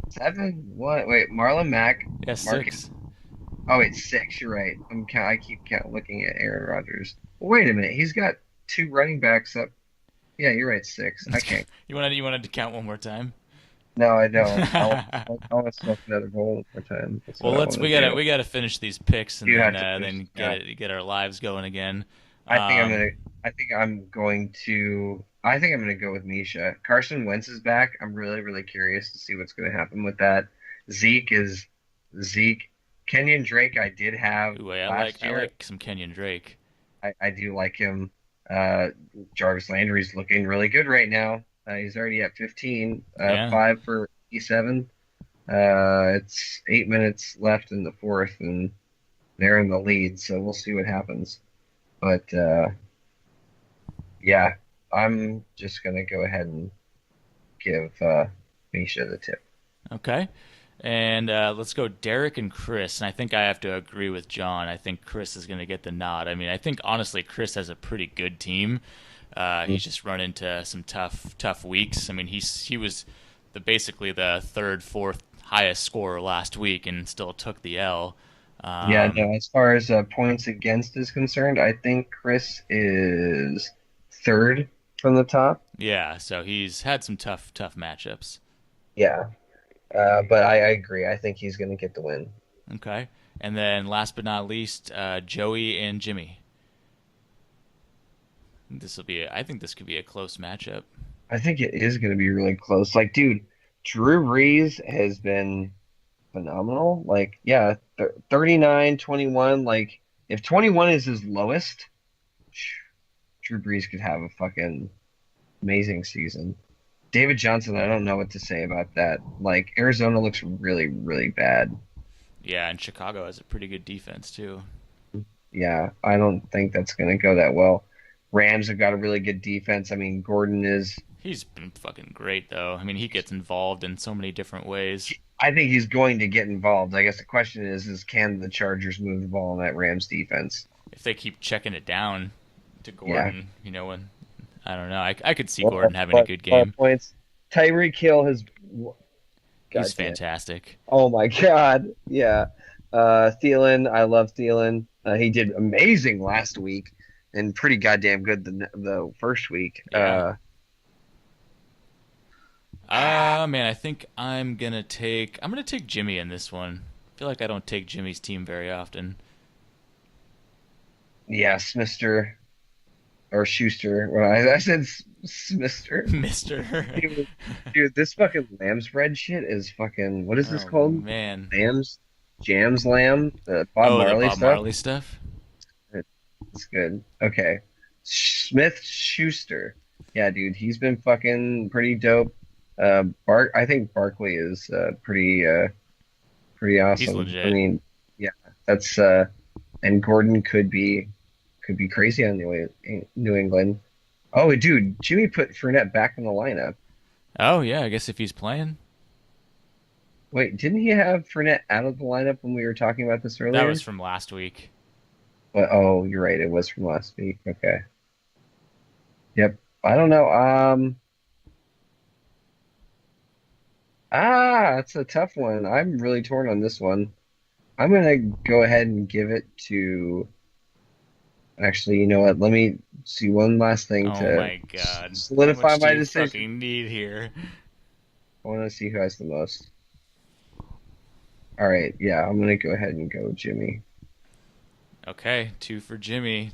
7? What? Wait, Marlon Mack, Yeah, Marcus. 6. Oh, wait, 6. You're right. I keep looking at Aaron Rodgers. Wait a minute. He's got 2 running backs up. Yeah, you're right. 6. I can't. You wanted to count one more time? No, I don't. I want to smoke another bowl one more time. That's Well, what I let's want we to gotta do. we gotta finish these picks and You then have to finish. then Yeah. get our lives going again. I think I'm Um, gonna. I think I'm going to. I think I'm gonna go with Misha. Carson Wentz is back. I'm really, really curious to see what's gonna happen with that. Zeke is Zeke. Kenyon Drake, I did have ooh, last I year. like some Kenyon Drake. I do like him. Uh, Jarvis Landry's looking really good right now. He's already at 15, Yeah. 5 for 87. It's 8 minutes left in the fourth, and they're in the lead, so we'll see what happens. But yeah, I'm just gonna go ahead and give Misha the tip. Okay. And let's go Derek and Chris. And I think I have to agree with John. I think Chris is going to get the nod. I mean, I think honestly Chris has a pretty good team. He's just run into some tough weeks. I mean, he was basically the third, fourth highest scorer last week and still took the L. Yeah, Um, no, as far as points against is concerned, I think Chris is third from the top. yeah, so he's had some tough matchups. Yeah, but I agree. I think he's gonna get the win. Okay. And then last but not least, Joey and Jimmy. I think this could be a close matchup. I think it is gonna be really close. Like, dude, Drew Brees has been phenomenal. Like, yeah, 39-21. Like, if 21 is his lowest, Drew Brees could have a fucking amazing season. David Johnson, I don't know what to say about that. Like, Arizona looks really, really bad. Yeah, and Chicago has a pretty good defense too. Yeah, I don't think that's going to go that well. Rams have got a really good defense. I mean, Gordon is. He's been fucking great though. I mean, he gets involved in so many different ways. I think he's going to get involved. I guess the question is can the Chargers move the ball in that Rams defense? If they keep checking it down to Yeah. Gordon, when I don't know, I could see Well, Gordon having a good game. Points. Tyreek Hill has. He's Goddamn. fantastic. Oh my God. Yeah. Thielen, I love Thielen. He did amazing last week and pretty goddamn good the first week. Yeah. Man, I think I'm gonna take Jimmy in this one. I feel like I don't take Jimmy's team very often. Yes, Mr. or Schuster. Well, I said Mister. Mister. Dude, this fucking lamb's bread shit is fucking. What is this Oh called? man. Lamb's Jams Lamb. The Bob Oh, the Marley Bob stuff. Marley stuff. It's good. Okay. Smith Schuster. Yeah, dude, he's been fucking pretty dope. I think Barkley is pretty He's awesome. legit. I mean, yeah, that's and Gordon could be crazy on New England. Oh, dude, Jimmy put Fournette back in the lineup. Oh yeah, I guess if he's playing. Wait, didn't he have Fournette out of the lineup when we were talking about this That earlier? was from last week. But, oh, you're right. It was from last week. Okay. Yep. I don't know. That's a tough one. I'm really torn on this one. I'm gonna go ahead and give it to. Actually, you know what? Let me see one last thing Oh to my god. solidify How much my do you decision. fucking need here? I want to see who has the most. All right. Yeah, I'm gonna go ahead and go Jimmy. Okay, 2 for Jimmy.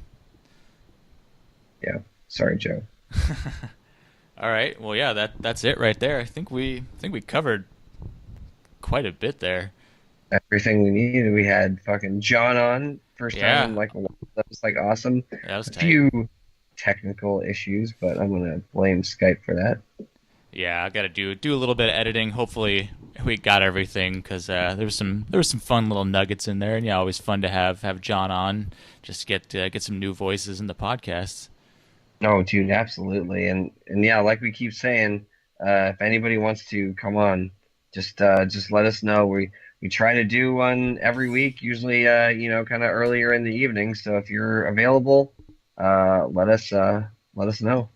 Yeah. Sorry, Joe. All right. Well, yeah, that's it right there. I think we covered quite a bit there. Everything we needed. We had fucking John on first Yeah. time in like a while. That was like awesome. That was A tight. few technical issues, but I'm gonna blame Skype for that. Yeah, I got to do a little bit of editing. Hopefully, we got everything because there was some fun little nuggets in there, and yeah, always fun to have John on, just get some new voices in the podcast. No, dude, absolutely. And yeah, like we keep saying, if anybody wants to come on, just let us know. We try to do one every week, usually kind of earlier in the evening. So if you're available, let us know.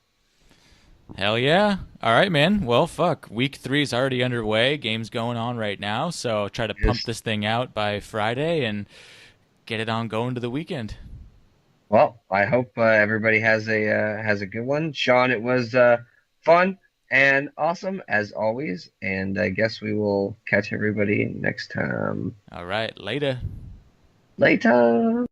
Hell yeah! All right, man. Well, fuck. Week 3 is already underway. Game's going on right now, so try to pump Yes. this thing out by Friday and get it on going to the weekend. Well, I hope everybody has a good one. Sean, it was fun and awesome as always, and I guess we will catch everybody next time. All right, later. Later.